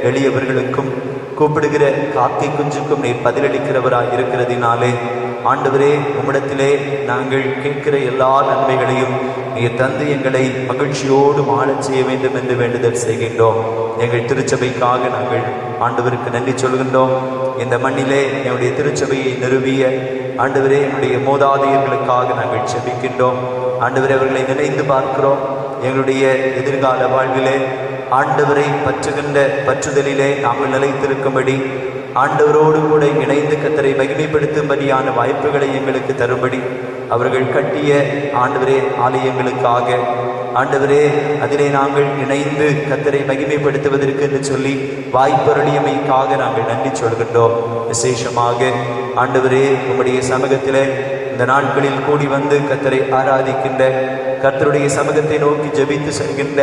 எளியவர்களுக்கும் கூப்பிடுகிற காக்கை குஞ்சுக்கும் நீர் பதிலளிக்கிறவராய் இருக்கிறதினாலே ஆண்டவரே, உம்மிடத்திலே நாங்கள் கேட்கிற எல்லா நன்மைகளையும் நீர் தந்து எங்களை மகிழ்ச்சியோடு வாழச் செய்ய வேண்டும் என்று வேண்டுதல் செய்கின்றோம். எங்கள் திருச்சபைக்காக நாங்கள் ஆண்டவருக்கு நன்றி சொல்கின்றோம். இந்த மண்ணிலே என்னுடைய திருச்சபையை நிறுவிய ஆண்டவரே, என்னுடைய மூதாதையர்களுக்காக நாங்கள் செபிக்கின்றோம். ஆண்டவரே, அவர்களை நினைந்து பார்க்கிறோம். எங்களுடைய எதிர்கால வாழ்விலே ஆண்டவரை பற்றுகின்ற பற்றுதலிலே நாங்கள் நிலைத்திருக்கும்படி, ஆண்டவரோடு கூட இணைந்து கர்த்தரை மகிமைப்படுத்தும்படியான வாய்ப்புகளை எங்களுக்கு தரும்படி, அவர்கள் கட்டிய ஆண்டவரே ஆலயங்களுக்காக ஆண்டவரே அதிலே நாங்கள் இணைந்து கர்த்தரை மகிமைப்படுத்துவதற்கு என்று சொல்லி வாய்ப்பருளியமைக்காக நாங்கள் நன்றி சொல்கின்றோம். விசேஷமாக ஆண்டவரே, உம்முடைய சமூகத்திலே இந்த நாட்களில் கூடி வந்து கர்த்தரை ஆராதிக்கின்ற, கர்த்தருடைய சமூகத்தை நோக்கி ஜெபித்து செல்கின்ற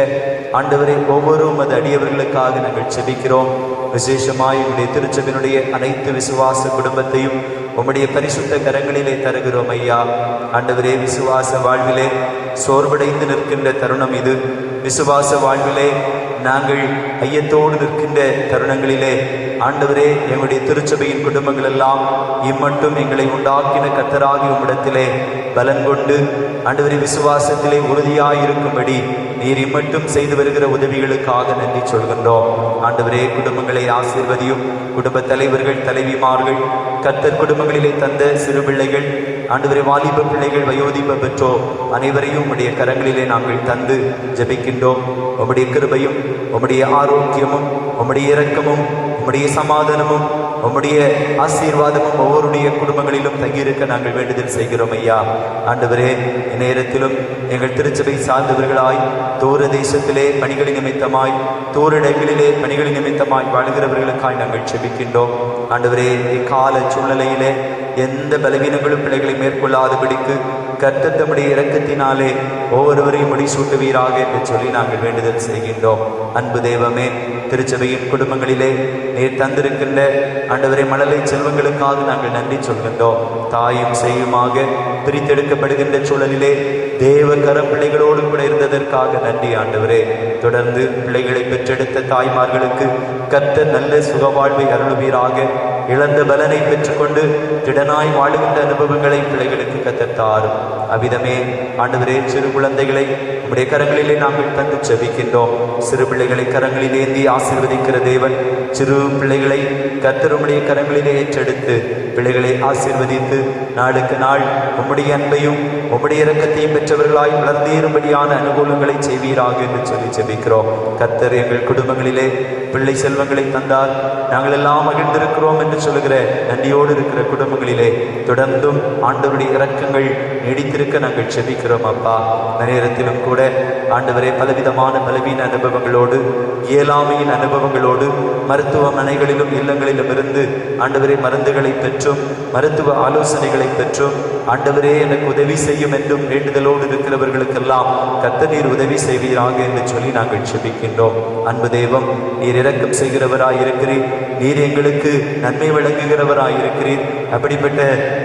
ஆண்டவரை ஒவ்வொரு மத அடியவர்களுக்காக நாங்கள் ஜெபிக்கிறோம். விசேஷமாய் உடைய திருச்சபையினுடைய அனைத்து விசுவாச குடும்பத்தையும் உம்முடைய பரிசுத்த கரங்களிலே தருகிறோம் ஐயா. ஆண்டவரே, விசுவாச வாழ்விலே சோர்வடைந்து நிற்கின்ற தருணம் இது. விசுவாச வாழ்விலே நாங்கள் ஐயத்தோடு நிற்கின்ற தருணங்களிலே ஆண்டவரே, எங்களுடைய திருச்சபையின் குடும்பங்கள் எல்லாம் இம்மட்டும் எங்களை உண்டாக்கின கர்த்தராகி உம்மிடத்திலே பலன் கொண்டு ஆண்டவரே விசுவாசத்திலே உறுதியாயிருக்கும்படி நீர் இம்மட்டும் செய்து வருகிற உதவிகளுக்காக நன்றி சொல்கின்றோம். ஆண்டவரே, குடும்பங்களை ஆசீர்வதியும். குடும்ப தலைவர்கள், தலைவிமார்கள், கர்த்தர் குடும்பங்களிலே தந்த சிறு பிள்ளைகள், ஆண்டவரே வாலிப பிள்ளைகள், வயோதிப பெற்றோர் அனைவரையும் உம்முடைய கரங்களிலே நாங்கள் தந்து ஜெபிக்கின்றோம். உம்முடைய கிருபையும் உம்முடைய ஆரோக்கியமும் உம்முடைய இரக்கமும் உம்முடைய சமாதானமும் உம்முடைய ஆசீர்வாதமும் ஒவ்வொருடைய குடும்பங்களிலும் தங்கியிருக்க நாங்கள் வேண்டுதல் செய்கிறோம் ஐயா. ஆண்டவரே, இந்நேரத்திலும் எங்கள் திருச்சபை சார்ந்தவர்களாய் தூர தேசத்திலே பணிகளின் நிமித்தமாய், தூரிடங்களிலே பணிகளின் நிமித்தமாய் வாழ்கிறவர்களுக்காய் நாங்கள் செபிக்கின்றோம். ஆண்டவரே, இக்கால சூழ்நிலையிலே எந்த பலவீனங்களும் பிள்ளைகளை மேற்கொள்ளாதபடிக்கு கர்த்தர் தம்முடைய இரக்கத்தினாலே ஒவ்வொருவரையும் முடிசூட்டுவீராக என்று சொல்லி நாங்கள் வேண்டுதல் செய்கின்றோம். அன்பு தெய்வமே, திருச்சபையின் குடும்பங்களிலே நீர் தந்திருக்கின்ற ஆண்டவரை மழலை செல்வங்களுக்காக நாங்கள் நன்றி சொல்கின்றோம். தாயும் செய்யுமாக பிரித்தெடுக்கப்படுகின்ற சூழலிலே தேவ கரம் பிள்ளைகளோடு கூட இருந்ததற்காக நன்றி ஆண்டவரே. தொடர்ந்து பிள்ளைகளை பெற்றெடுத்த தாய்மார்களுக்கு கர்த்தர் நல்ல சுகவாழ்வை அருளுவீராக. இழந்த பலனை பெற்றுக்கொண்டு திடனாய் வாழுகின்ற அனுபவங்களை பிள்ளைகளுக்கு கர்த்தர் தாரும். அவ்விதமே ஆண்டவரே, சிறு குழந்தைகளை உம்முடைய கரங்களிலே நாங்கள் தந்து செபிக்கின்றோம். சிறு பிள்ளைகளை கரங்களில் ஏந்தி ஆசீர்வதிக்கிற தேவன், சிறு பிள்ளைகளை கர்த்தர் உம்முடைய கரங்களிலே ஏற்றெடுத்து பிள்ளைகளை ஆசீர்வதித்து நாளுக்கு நாள் உம்முடைய அன்பையும் உம்முடைய இரக்கத்தையும் பெற்றவர்களாய் வளர்ந்தேறும்படியான அனுகூலங்களை செய்வீராக என்று சொல்லி ஜெபிக்கிறோம். கர்த்தர் எங்கள் குடும்பங்களிலே பிள்ளை செல்வங்களை தந்தால் நாங்கள் எல்லாம் மகிழ்ந்திருக்கிறோம் என்று சொல்லுகிற நன்றியோடு இருக்கிற குடும்பங்களிலே தொடர்ந்தும் ஆண்டவருடைய இரக்கங்கள் நீடித்திருக்க நாங்கள் செபிக்கிறோம் அப்பா. நேரத்திலும் கூட ஆண்டவரே, பலவிதமான பலவீன அனுபவங்களோடு, இயலாமையின் அனுபவங்களோடு, மருத்துவமனைகளிலும் இல்லங்களிலும் இருந்து ஆண்டவரே மருந்துகளை பெற்றும் மருத்துவ ஆலோசனைகளை பெற்றும் ஆண்டவரே எனக்கு உதவி செய்யும் என்றும் வேண்டுதலோடு இருக்கிறவர்களுக்கெல்லாம் கர்த்தர் நீர் உதவி செய்வீராக என்று சொல்லி நாங்கள் செபிக்கின்றோம். அன்பு தெய்வம், நீர் இரக்கம் செய்கிறவராய் இருக்கிறீர். நீர் எங்களுக்கு நன்மை வழங்குகிறவராய் இருக்கிறீர். அப்படிப்பட்ட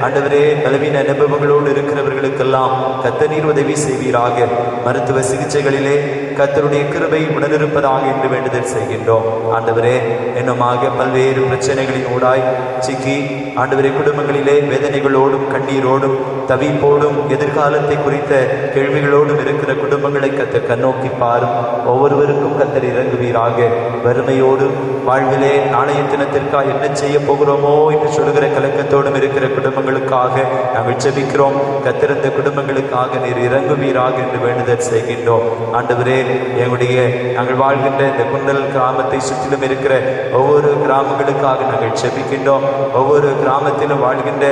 ஆண்டவரே, பலவீன அனுபவங்களோடு இருக்கிறவர்கள் இருக்கிறவர்களுக்கெல்லாம் கர்த்தர் நீர் உதவி செய்வீராக. மருத்துவ சிகிச்சைகளிலே கர்த்தருடைய கிருபை உடனிருப்பதாக என்று வேண்டுதல் செய்கின்றோம். ஆண்டவரே, என்னமாக பல்வேறு பிரச்சனைகளின் ஊடாய் சிக்கி ஆண்டவரே குடும்பங்களிலே வேதனைகளோடும் கண்ணீரோடும் தவிப்போடும் எதிர்காலத்தை குறித்த கேள்விகளோடும் இருக்கிற குடும்பங்களை கர்த்தர் கண்ணோக்கி பாரும். ஒவ்வொருவருக்கும் கர்த்தர் இறங்குவீராக. வறுமையோடும் வாழ்விலே நாளைய தினத்திற்காக என்ன செய்ய போகிறோமோ என்று சொல்கிற கலக்கத்தோடும் இருக்கிற குடும்பங்களுக்காக நாங்கள் ஜெபிக்கிறோம். கர்த்தர் இந்த குடும்பங்களுக்காக நீர் இறங்குவீராக என்று வேண்டுதல் செய்கின்றோம். ஆண்டவரே, எங்களுடைய நாங்கள் வாழ்கின்ற இந்த குண்டல் கிராமத்தை சுற்றிலும் இருக்கிற ஒவ்வொரு கிராமங்களுக்காக நாங்கள் ஜெபிக்கின்றோம். ஒவ்வொரு கிராமத்திலும் வாழ்கின்ற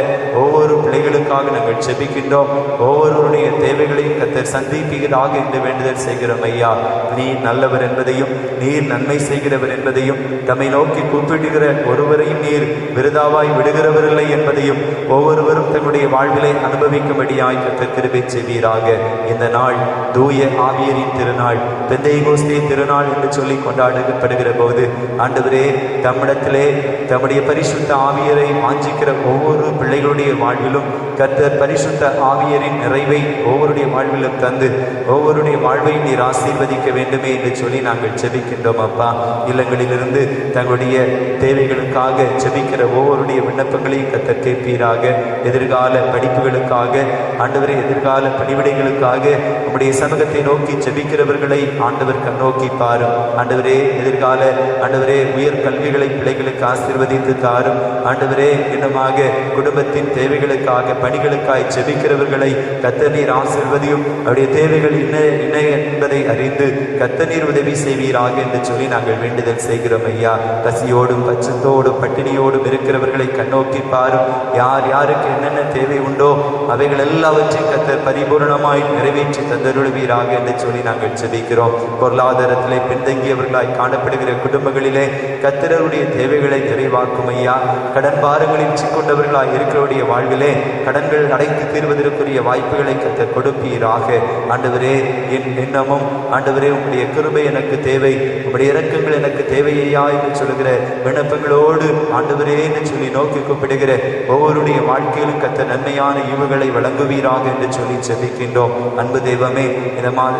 ஒவ்வொரு பிள்ளைகளுக்காக நாங்கள் ஜெபிக்கின்றோம். ஒவ்வொருவருடைய தேவைகளையும் கர்த்தர் சந்திப்பீராக என்று வேண்டுதல் செய்கிறோம். ஐயா, நீர் நல்லவர் என்பதையும் நீர் நன்மை செய்கிறவர் என்பதையும் தம்மை நோக்கி கூப்பிடுகிற ஒருவரையும் நீர் விருதாவாய் விடுகிறவரில்லை என்பதையும் ஒவ்வொருவரும் தங்களுடைய வாழ்விலை அனுபவிக்கும்படியாய் கர்த்தர் கிருபை செய்வீராக. இந்த நாள் தூய ஆவியரின் திருநாள், பெந்தேகோஸ்தே திருநாள் என்று சொல்லி கொண்டாடப்படுகிற போது ஆண்டவரே, தம்மிடத்திலே தம்முடைய பரிசுத்த ஆவியரை வாஞ்சிக்கிற ஒவ்வொரு பிள்ளைகளுடைய வாழ்விலும் கர்த்தர் பரிசுத்த ஆவியரின் நிறைவை ஒவ்வொருடைய வாழ்விலும் தந்து ஒவ்வொருடைய வாழ்வை நீர் ஆசீர்வதிக்க வேண்டுமே என்று சொல்லி நாங்கள் ஜெபிக்கின்றோம். அப்பா, இல்லங்களிலிருந்து தங்களுடைய தேவைகளுக்காக ஜெபிக்கிற ஒவ்வொருடைய விண்ணப்பங்களையும் கர்த்தர் கேட்பீராக. எதிர்கால படிப்புகளுக்காக ஆண்டவரே, எதிர்கால பணிவிடைகளுக்காக உம்முடைய சமூகத்தை நோக்கி ஜெபிக்கிறவர்களை ஆண்டவர் கண்ணோக்கி பாரும். ஆண்டவரே, எதிர்கால ஆண்டவரே உயர் கல்விகளை பிள்ளைகளுக்கு ஆசீர்வதித்து தாரும். ஆண்டவரே, இன்னமாக குடும்பத்தின் தேவைகளுக்காக பணிகளுக்காய் ஜெபிக்கிறவர்களை கர்த்தர் நீர் ஆசீர்வதியும். அவருடைய தேவைகள் என்ன என்பதை அறிந்து கர்த்தர் நீர் உதவி செய்வீராக என்று சொல்லி நாங்கள் வேண்டுதல் செய்கிறோம். ஐயா, பசியோடும் பச்சத்தோடும் பட்டினியோடும் இருக்கிறவர்களை கண்ணோக்கி பாரும். யார் யாருக்கு என்னென்ன தேவை உண்டோ அவைகள் எல்லாவற்றையும் கர்த்தர் பரிபூர்ணமாய் நிறைவேற்றி தந்தருள்வீராக என்று சொல்லி நாங்கள் ஜெபிக்கிறோம். பொருளாதாரத்திலே பின்தங்கியவர்களாய் காணப்படுகிற குடும்பங்களிலே கர்த்தருடைய தேவைகளை நிறைவாக்கும். ஐயா, கடன் பாரங்களில் சிக்கொண்டவர்களாய் இருக்கிறவருடைய வாழ்விலே கடன்கள் அடைத்து தீர்வதற்குரிய வாய்ப்புகளை கர்த்தர் கொடுப்பீராக. ஆண்டவரே, என் எண்ணமும் ஆண்டவரே உம்முடைய கிருபை எனக்கு தேவை, உம்முடைய இரக்கங்கள் எனக்கு தேவையா என்று சொல்லுகிற விண்ணப்பங்களோடு ஆண்டவரே என்று சொல்லி நோக்கி கூப்பிடுகிற ஒவ்வொருடைய வாழ்க்கையிலும் கர்த்தர் நன்மையான ஈவுகளை வழங்குவீராக என்று சொல்லி ஜெபிக்கின்றோம். அன்பு தெய்வமே,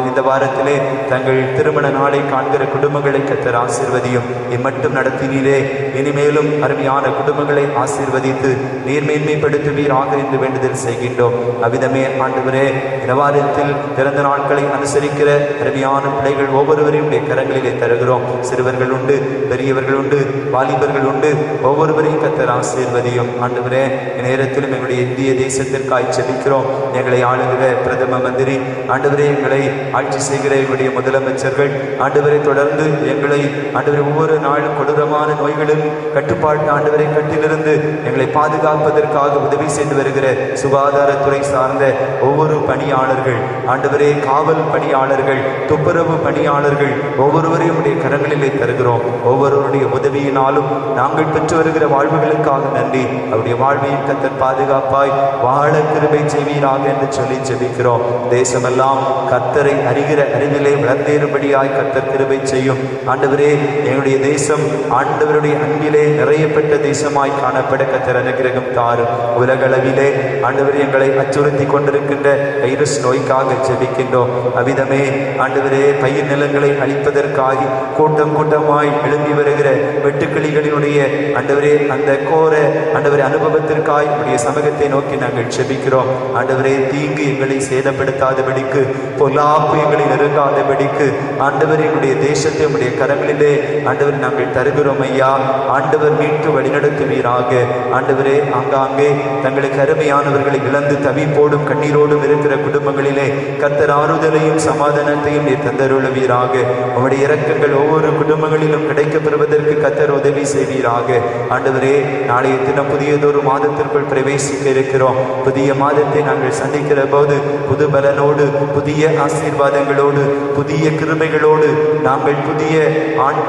இந்த வாரத்திலே தங்கள் திருமண நாளை காண்கிற குடும்பங்களை கர்த்தர் ஆசீர்வதியும். இம்மட்டும் நடத்தினீரே, இனிமேலும் அருமையான குடும்பங்களை ஆசீர்வதித்து நீர் மேன்மைப்படுத்துவீராக என்று வேண்டுதல் செய்கின்றோம். அவ்விதமே ஆண்டவரே, இந்த வாரத்தில் பிறந்த நாட்களை அனுசரிக்கிற அருமையான பிள்ளைகள் ஒவ்வொருவரையும் கரங்களிலே தருகிறோம். சிறுவர்கள் உண்டு, பெரியவர்கள் உண்டு, வாலிபர்கள் உண்டு, ஒவ்வொருவரையும் கர்த்தர் ஆசீர்வதியும். ஆண்டவரே, நேரத்திலும் எங்களுடைய இந்திய தேசத்திற்காய் ஜெபிக்கிறோம். எங்களை ஆளுகிற பிரதம மந்திரி ஆண்டவரே, எங்களை ஆட்சி செய்கிற எங்களுடைய முதலமைச்சர்கள் ஆண்டவரை தொடர்ந்து எங்களை ஆண்டவரை ஒவ்வொரு நாளும் கொடூரமான நோய்களும் கட்டுப்பாட்டு ஆண்டவரை கட்டிலிருந்து எங்களை பாதுகாப்பதற்காக உதவி செய்து வருகிற சுகாதாரத்துறை சார்ந்த ஒவ்வொரு பணியாளர்கள் ஆண்டவரே, காவல் பணியாளர்கள், துப்புரவு பணியாளர்கள் ஒவ்வொருவரையும் உடைய கரங்களிலே தருகிறோம். ஒவ்வொருவருடைய உதவியினாலும் நாங்கள் பெற்று வருகிற வாழ்வுகளுக்காக நன்றி. அவருடைய வாழ்வையும் கர்த்தர் பாதுகாப்பாய் வாழ கிருபை செய்வீராக என்று சொல்லி ஜெபிக்கிறோம். தேசமெல்லாம் கர்த்தரை அறிகிற அறிவிலே வளர்ந்தேறும்படியாய் கர்த்தர் கிருபை செய்யும். ஆண்டவரே, எங்களுடைய தேசம் ஆண்டவருடைய அன்பிலே நிறையப்பட்ட தேசமாய் காணப்பட கர்த்தர் அனுகிரகம் தாரும். உலகளவிலே ஆண்டவரே, எங்களை அச்சுறுத்தி கொண்டிருக்கின்ற வைரஸ் நோய்க்காக ஜெபிக்கின்றோம். அவ்விதமே ஆண்டவரே, பயிர் நிலங்களை அழிப்பதற்காக கூட்டம் கூட்டமாய் எழும்பி வருகிற வெட்டுக்கிளிகளினுடைய ஆண்டவரே அந்த கோர ஆண்டவரே அனுபவத்திற்காய் உடைய சமூகத்தை நோக்கி நாங்கள் ஜெபிக்கிறோம். ஆண்டவரே, தீங்கு எங்களை சேதப்படுத்தாதபடிக்கு, பொல்லாப்பு எங்களை நெருங்காதபடிக்கு ஆண்டவர் எங்களுடைய தேசத்தை உடைய கரங்களிலே ஆண்டவர் நாங்கள் தருகிறோம். ஐயா, ஆண்டவர் மீட்டு வழிநடத்துவீராக. ஆண்டவரே, ஆங்காங்கே தங்களுக்கு அருமையானவர்களை இழந்து தவிப்போடும் கண்ணீரோடும் இருக்கிற குடும்பங்களிலே கர்த்தர் ஆறுதலையும் சமாதானத்தையும் நீர் தந்தருளுவீராக. உம்முடைய இரக்கங்கள் ஒவ்வொரு குடும்பங்களிலும் கிடைக்கப்பெறுவதற்கு கர்த்தர் உதவி செய்வீராக. ஆண்டவரே, நாளைய தினம் புதியதொரு மாதத்திற்குள் பிரவேசிக்க இருக்கிறோம். புதிய மாதத்தை நாங்கள் சந்திக்கிற போது புது பலனோடு, புதிய ஆசீர்வாதங்களோடு, புதிய கிருபைகளோடு நாங்கள் புதிய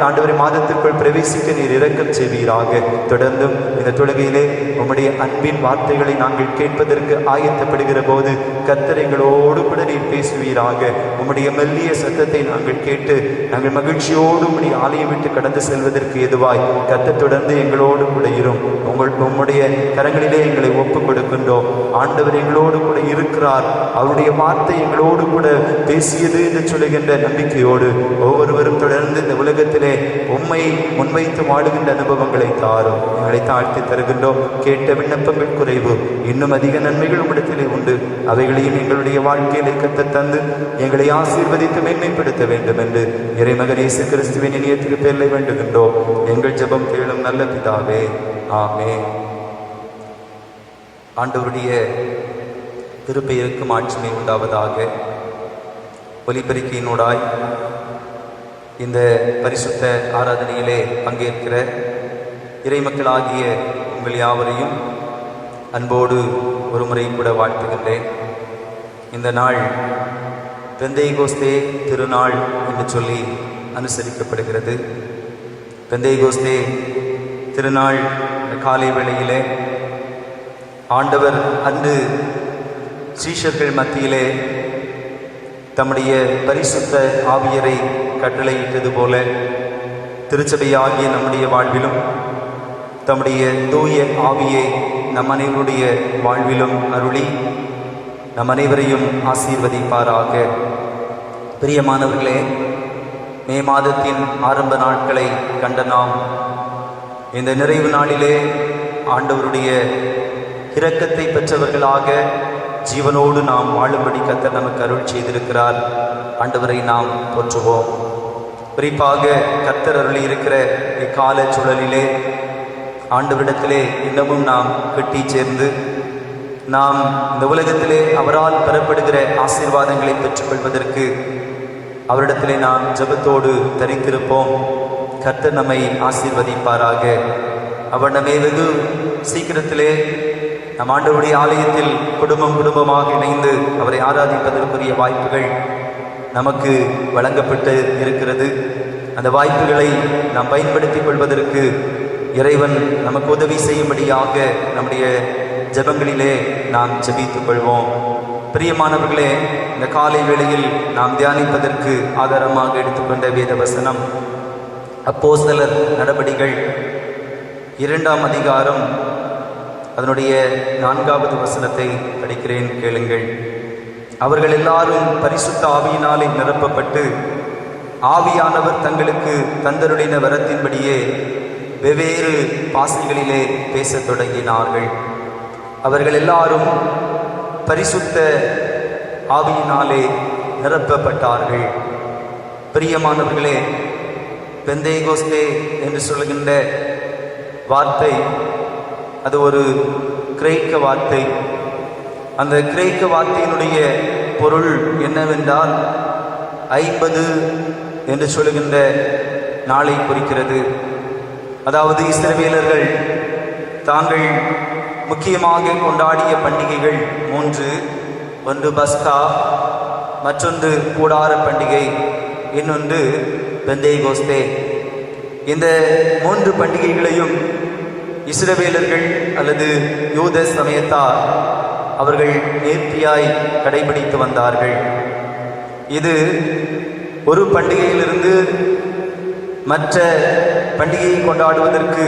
ஆண்டவரை மாதத்திற்குள் பிரவேசிக்க நீர் இரக்கம் செய்வீராக. தொடர்ந்தும் இந்த தொழுகையிலே உம்முடைய அன்பின் வார்த்தைகளை நாங்கள் கேட்பதற்கு ஆயத்தப்படுகிற போது கர்த்தர் எங்களோடு கூட நீர் பேசுவீராக. உம்முடைய மெல்லிய சத்தத்தை நாங்கள் கேட்டு நாங்கள் மகிழ்ச்சியோடு உம்முடைய ஆலயம் விட்டு கடந்து செல்வதற்கு எதுவாய் கர்த்தர் தொடர்ந்து எங்களோடு கூட இரும். உம்முடைய கரங்களிலே எங்களை ஒப்புக் கொடுக்கின்றோம். ஆண்டவர் எங்களோடு எங்களோடு கூட இருக்கிறார், அவருடைய வார்த்தை எங்களோடு கூட பேசியது என்று சொல்லுகின்ற நம்பிக்கையோடு ஒவ்வொருவரும் தொடர்ந்து இந்த உலகத்திலே உம்மை முன்வைத்து வாழுகின்ற அனுபவங்களை தாரும். எங்களை தாழ்த்தி தருகின்றோம். கேட்ட விண்ணப்பங்கள் குறைவு, இன்னும் அதிக நன்மைகள் உம்மிடத்திலே உண்டு. அவைகளையும் எங்களுடைய வாழ்க்கையிலே கத்த தந்து எங்களை ஆசீர்வதித்து மேன்மைப்படுத்த வேண்டும் என்று இறைமகன் இயேசு கிறிஸ்துவின் இனிய திருப்பெயரிலே வேண்டுகின்றோம். எங்கள் ஜெபம் கேளும் நல்ல பிதாவே, ஆமென். ஆண்டவருடைய திருப்பெயருக்கு மாட்சிமை உண்டாவதாக. ஒலிபெருக்கியினூடாய் இந்த பரிசுத்த ஆராதனையிலே பங்கேற்கிற இறைமக்களாகிய உங்கள் யாவரையும் அன்போடு ஒருமுறை கூட வாழ்த்துகின்றேன். இந்த நாள் பெந்தேகோஸ்தே திருநாள் என்று சொல்லி அனுசரிக்கப்படுகிறது. பெந்தேகோஸ்தே திருநாள் காலை வேளையிலே ஆண்டவர் அன்று சீஷர்கள் மத்தியிலே தம்முடைய பரிசுத்த ஆவியரை கட்டளையிட்டது போல திருச்சபையாகிய நம்முடைய வாழ்விலும் தம்முடைய தூய ஆவியை நம் அனைவருடைய வாழ்விலும் அருளி நம் அனைவரையும் ஆசீர்வதிப்பாராக. பிரியமானவர்களே, மே மாதத்தின் ஆரம்ப நாட்களை கண்ட நாம் இந்த நிறைவு நாளிலே ஆண்டவருடைய இரக்கத்தை பெற்றவர்களாக ஜீவனோடு நாம் வாழும்படி கர்த்தர் நமக்கு அருள் செய்திருக்கிறார். ஆண்டவரை நாம் போற்றுவோம். குறிப்பாக கர்த்தர் அருளி இருக்கிற இக்கால சூழலிலே ஆண்டவரிடத்திலே இன்னமும் நாம் கட்டி சேர்ந்து நாம் இந்த உலகத்திலே அவரால் பெறப்படுகிற ஆசீர்வாதங்களை பெற்றுக்கொள்வதற்கு அவரிடத்திலே நாம் ஜெபத்தோடு தரித்திருப்போம். கர்த்தர் நம்மை ஆசீர்வதிப்பாராக. அவர் நம்மை வெகு சீக்கிரத்திலே நம் ஆண்டவருடைய ஆலயத்தில் குடும்பமாக இணைந்து அவரை ஆராதிப்பதற்குரிய வாய்ப்புகள் நமக்கு வழங்கப்பட்டு இருக்கிறது. அந்த வாய்ப்புகளை நாம் பயன்படுத்திக் கொள்வதற்கு இறைவன் நமக்கு உதவி செய்யும்படியாக நம்முடைய ஜெபங்களிலே நாம் ஜெபித்துக் கொள்வோம். பிரியமானவர்களே, இந்த காலை வேளையில் நாம் தியானிப்பதற்கு ஆதாரமாக எடுத்துக்கொண்ட வேத வசனம் அப்போஸ்தலர் நடபடிகள் 2ஆம் அதிகாரம் அதனுடைய 4வது வசனத்தை படிக்கிறேன், கேளுங்கள். அவர்கள் எல்லாரும் பரிசுத்த ஆவியினாலே நிரப்பப்பட்டு ஆவியானவர் தங்களுக்கு தந்தருளின வரத்தின்படியே வெவ்வேறு பாசைகளிலே பேசத் தொடங்கினார்கள். அவர்கள் எல்லாரும் பரிசுத்த ஆவியினாலே நிரப்பப்பட்டார்கள். பிரியமானவர்களே, பெந்தேகோஸ்தே என்று சொல்லுகின்ற வார்த்தை அது ஒரு கிரேக்க வார்த்தை. அந்த கிரேக்க வார்த்தையினுடைய பொருள் என்னவென்றால் 50 என்று சொல்லுகின்ற நாளை குறிக்கிறது. அதாவது இஸ்ரவேலர்கள் தாங்கள் முக்கியமாக கொண்டாடிய பண்டிகைகள் 3. ஒன்று பஸ்கா, மற்றொன்று கூடார பண்டிகை, இன்னொன்று பெந்தேகோஸ்தே. இந்த 3 பண்டிகைகளையும் இஸ்ரவேலர்கள் அல்லது யூத சமயத்தார் அவர்கள் நேர்த்தியாய் கடைபிடித்து வந்தார்கள். இது ஒரு பண்டிகையிலிருந்து மற்ற பண்டிகையை கொண்டாடுவதற்கு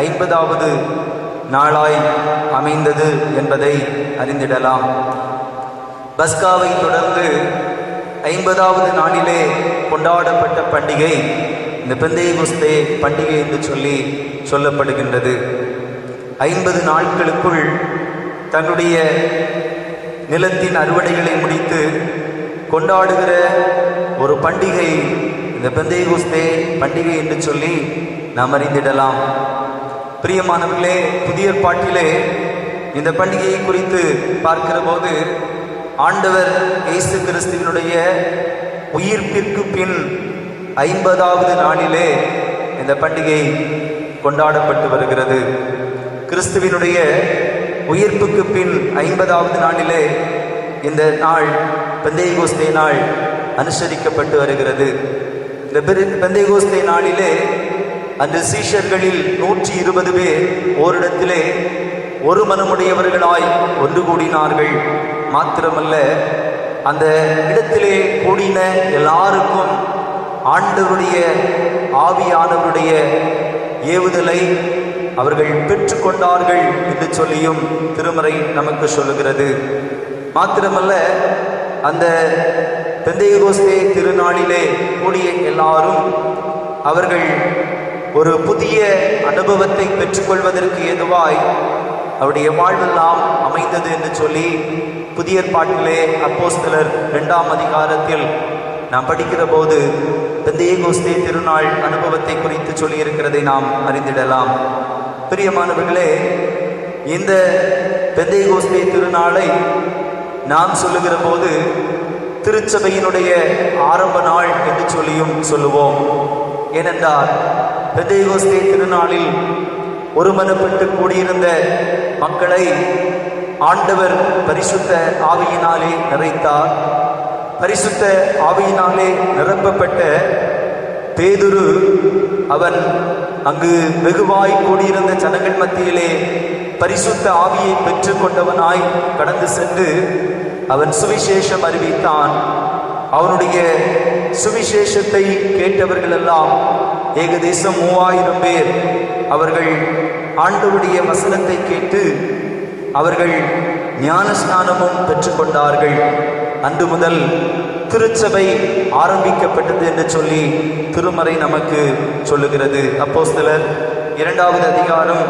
50வது நாளாய் அமைந்தது என்பதை அறிந்திடலாம். பஸ்காவை தொடர்ந்து 50வது நாளிலே கொண்டாடப்பட்ட பண்டிகை இந்த பெந்தேகோஸ்தே பண்டிகை என்று சொல்லப்படுகின்றது. 50 நாட்களுக்குள் தன்னுடைய நிலத்தின் அறுவடைகளை முடித்து கொண்டாடுகிற ஒரு பண்டிகை இந்த பெந்தேகோஸ்தே பண்டிகை என்று சொல்லி நாம் அறிந்திடலாம். பிரியமானவர்களே, புதிய ஏற்பாட்டிலே இந்த பண்டிகையை குறித்து பார்க்கிற போது ஆண்டவர் இயேசு கிறிஸ்துவினுடைய உயிர்ப்பிற்கு பின் 50வது நாளிலே இந்த பண்டிகை கொண்டாடப்பட்டு வருகிறது. கிறிஸ்துவினுடைய உயிர்ப்புக்கு பின் 50வது நாளிலே இந்த நாள் பெந்தேகோஸ்தே நாள் அனுசரிக்கப்பட்டு வருகிறது. இந்த பெந்தேகோஸ்தே நாளிலே அந்த சீஷர்களில் 120 பேர் ஓரிடத்திலே ஒரு மனமுடையவர்களாய் ஒன்று கூடினார்கள். மாத்திரமல்ல, அந்த இடத்திலே கூடின எல்லாருக்கும் ஆண்டவருடைய ஆவியானவருடைய ஏவுதலை அவர்கள் பெற்றுக்கொண்டார்கள் என்று சொல்லியும் திருமறை நமக்கு சொல்லுகிறது. மாத்திரமல்ல, அந்த பெந்தேகோஸ்தே திருநாளிலே கூடிய எல்லாரும் அவர்கள் ஒரு புதிய அனுபவத்தை பெற்றுக்கொள்வதற்கு ஏதுவாய் அவருடைய வாழ்வெல்லாம் அமைந்தது என்று சொல்லி புதிய ஏற்பாட்டிலே அப்போஸ்தலர் 2ஆம் அதிகாரத்தில் நாம் படிக்கிற போது பெந்தேகோஸ்தே திருநாள் அனுபவத்தை குறித்து சொல்லியிருக்கிறதை நாம் அறிந்திடலாம். பிரியமானவர்களே, இந்த பெந்தேகோஸ்தே திருநாளை நாம் சொல்லுகிற போது திருச்சபையினுடைய ஆரம்ப நாள் என்று சொல்லியும் சொல்லுவோம். ஏனென்றால் பெந்தேகோஸ்தே திருநாளில் ஒருமனப்பட்டு கூடியிருந்த மக்களை ஆண்டவர் பரிசுத்த ஆவியினாலே நிறைத்தார். பரிசுத்த ஆவியினாலே நிரப்பப்பட்ட பேதுரு அவன் அங்கு வெகுவாய் கூடியிருந்த ஜனங்கள் மத்தியிலே பரிசுத்த ஆவியை பெற்று கொண்டவனாய் கடந்து சென்று அவன் சுவிசேஷம் அறிவித்தான். அவனுடைய சுவிசேஷத்தை கேட்டவர்களெல்லாம் ஏகதேசம் 3000 பேர் அவர்கள் ஆண்டவருடைய வசனத்தை கேட்டு அவர்கள் ஞான ஸ்நானமும் பெற்றுக்கொண்டார்கள். அன்று முதல் திருச்சபை ஆரம்பிக்கப்பட்டது என்று சொல்லி திருமறை நமக்கு சொல்லுகிறது. அப்போஸ்தலர் 2ஆவது அதிகாரம்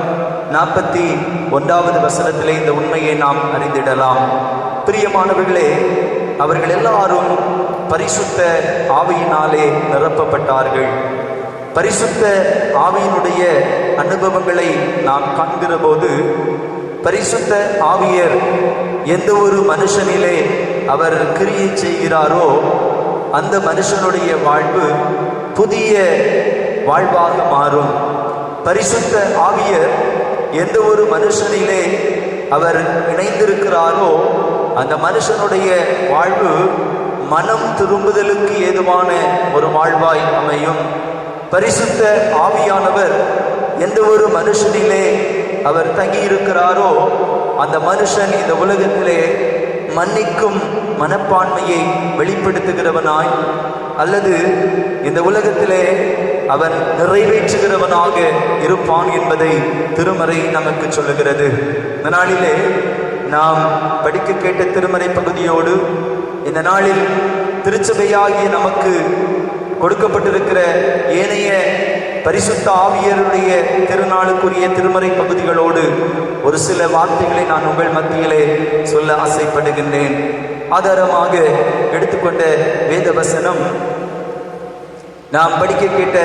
41வது வசனத்திலே இந்த உண்மையை நாம் அறிந்திடலாம். பிரியமானவர்களே, அவர்கள் எல்லாரும் பரிசுத்த ஆவியினாலே நிரப்பப்பட்டார்கள். பரிசுத்த ஆவியினுடைய அனுபவங்களை நாம் காண்கிற போது பரிசுத்த ஆவியர் எந்த ஒரு மனுஷனிலே அவர் கிரியை செய்கிறாரோ அந்த மனுஷனுடைய வாழ்வு புதிய வாழ்வாக மாறும். பரிசுத்த ஆவியர் எந்த ஒரு மனுஷனிலே அவர் இணைந்திருக்கிறாரோ அந்த மனுஷனுடைய வாழ்வு மனம் திரும்புதலுக்கு ஏதுவான ஒரு வாழ்வாய் அமையும். பரிசுத்த ஆவியானவர் எந்த ஒரு மனுஷனிலே அவர் தங்கியிருக்கிறாரோ அந்த மனுஷன் இந்த உலகத்திலே மன்னிக்கும் மனப்பான்மையை வெளிப்படுத்துகிறவனாய் அல்லது இந்த உலகத்திலே அவன் நிறைவேற்றுகிறவனாக இருப்பான் என்பதை திருமறை நமக்கு சொல்லுகிறது. இந்த நாளிலே நாம் படிக்க கேட்ட திருமறை பகுதியோடு இந்த நாளில் திருச்சபையாகிய நமக்கு கொடுக்கப்பட்டிருக்கிற ஏனைய பரிசுத்த ஆவியருடைய திருநாளுக்குரிய திருமறை பகுதிகளோடு ஒரு சில வார்த்தைகளை நான் உங்கள் மத்தியிலே சொல்ல ஆசைப்படுகின்றேன். ஆதாரமாக எடுத்துக்கொண்ட வேத வசனம் நாம் படிக்க கேட்ட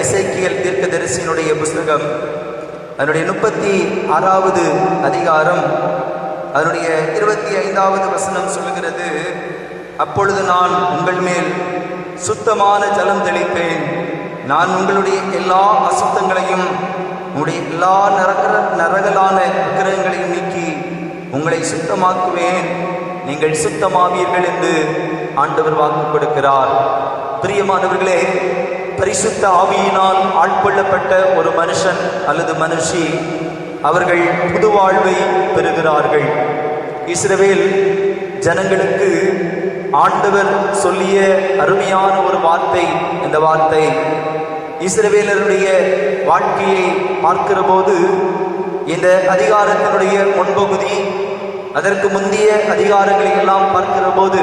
எசேக்கியேல் தீர்க்கதரிசியினுடைய புஸ்தகம் அதனுடைய 36வது அதிகாரம் அதனுடைய 25வது வசனம் சொல்லுகிறது, அப்பொழுது நான் உங்கள் மேல் சுத்தமான ஜலம் தெளிப்பேன், நான் உங்களுடைய எல்லா அசுத்தங்களையும் உங்களுடைய எல்லா நரகலான விக்கிரகங்களையும் நீக்கி உங்களை சுத்தமாக்குவேன், நீங்கள் சுத்தமாவீர்கள் என்று ஆண்டவர் வாக்கு கொடுக்கிறார். பிரியமானவர்களே, பரிசுத்த ஆவியினால் ஆட்கொள்ளப்பட்ட ஒரு மனுஷன் அல்லது மனுஷி அவர்கள் புது வாழ்வை பெறுகிறார்கள். இஸ்ரவேல் ஜனங்களுக்கு ஆண்டவர் சொல்லிய அருமையான ஒரு வார்த்தை. இந்த வார்த்தை இஸ்ரவேலருடைய வாழ்க்கையை பார்க்கிற போது இந்த அதிகாரத்தினுடைய முன்பகுதி அதற்கு முந்தைய அதிகாரங்களை எல்லாம் பார்க்கிற போது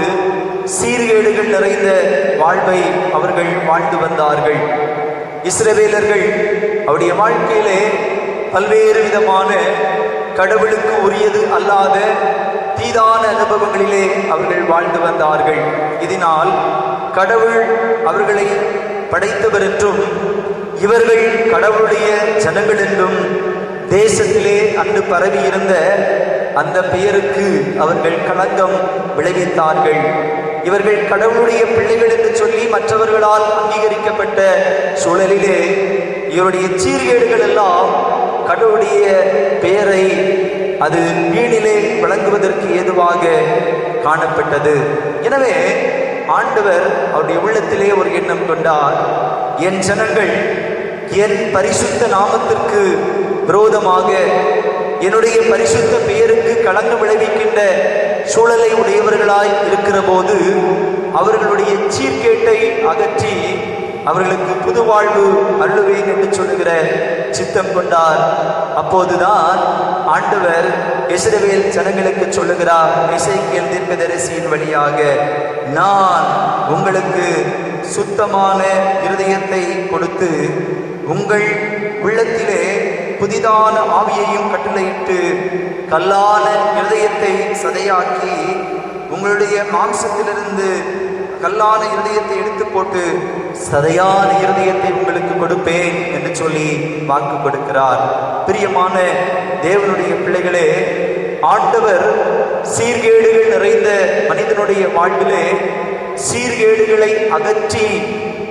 சீர்கேடுகள் நிறைந்த வாழ்வை அவர்கள் வாழ்ந்து வந்தார்கள். இஸ்ரவேலர்கள் அவருடைய வாழ்க்கையிலே பல்வேறு விதமான கடவுளுக்கு உரியது அல்லாத தீதான அனுபவங்களிலே அவர்கள் வாழ்ந்து வந்தார்கள். இதனால் கடவுள் அவர்களை படைத்தவர் என்றும் இவர்கள் கடவுளுடைய ஜனங்கள் என்றும் தேசத்திலே அன்று பரவி இருந்த அந்த பெயருக்கு அவர்கள் களங்கம் விளைவித்தார்கள். இவர்கள் கடவுளுடைய பிள்ளைகள் என்று சொல்லி மற்றவர்களால் அங்கீகரிக்கப்பட்ட சூழலிலே இவருடைய சீர்கேடுகள் எல்லாம் கடவுளுடைய பெயரை அது வீணிலே வழங்குவதற்கு ஏதுவாக காணப்பட்டது. எனவே ஆண்டவர் அவருடைய உள்ளத்திலே ஒரு எண்ணம் கொண்டார், என் ஜனங்கள் என் பரிசுத்த நாமத்திற்கு விரோதமாக என்னுடைய பரிசுத்த பெயருக்கு களங்கம் விளைவிக்கின்ற சூழலை உடையவர்களாய் இருக்கிற போது அவர்களுடைய சீர்கேட்டை அகற்றி அவர்களுக்கு புது வாழ்வு அருளுவேன் என்று சொல்லுகிற சித்தம் கொண்டார். அப்போதுதான் ஆண்டவர் இஸ்ரவேல் ஜனங்களுக்கு சொல்லுகிறார், எசேக்கியேல் தீர்க்கதரிசியின் வழியாக, நான் உங்களுக்கு சுத்தமான இருதயத்தை கொடுத்து உங்கள் உள்ளத்திலே புதிதான ஆவியையும் கட்டளையிட்டு கல்லான இருதயத்தை சதையாக்கி உங்களுடைய மாம்சத்திலிருந்து கல்லான இருதயத்தை எடுத்து போட்டு சதையான இருதயத்தை உங்களுக்கு கொடுப்பேன் என்று சொல்லி வாக்கு கொடுக்கிறார். பிரியமான தேவனுடைய பிள்ளைகளே, ஆண்டவர் சீர்கேடுகள் நிறைந்த மனிதனுடைய வாழ்விலே சீர்கேடுகளை அகற்றி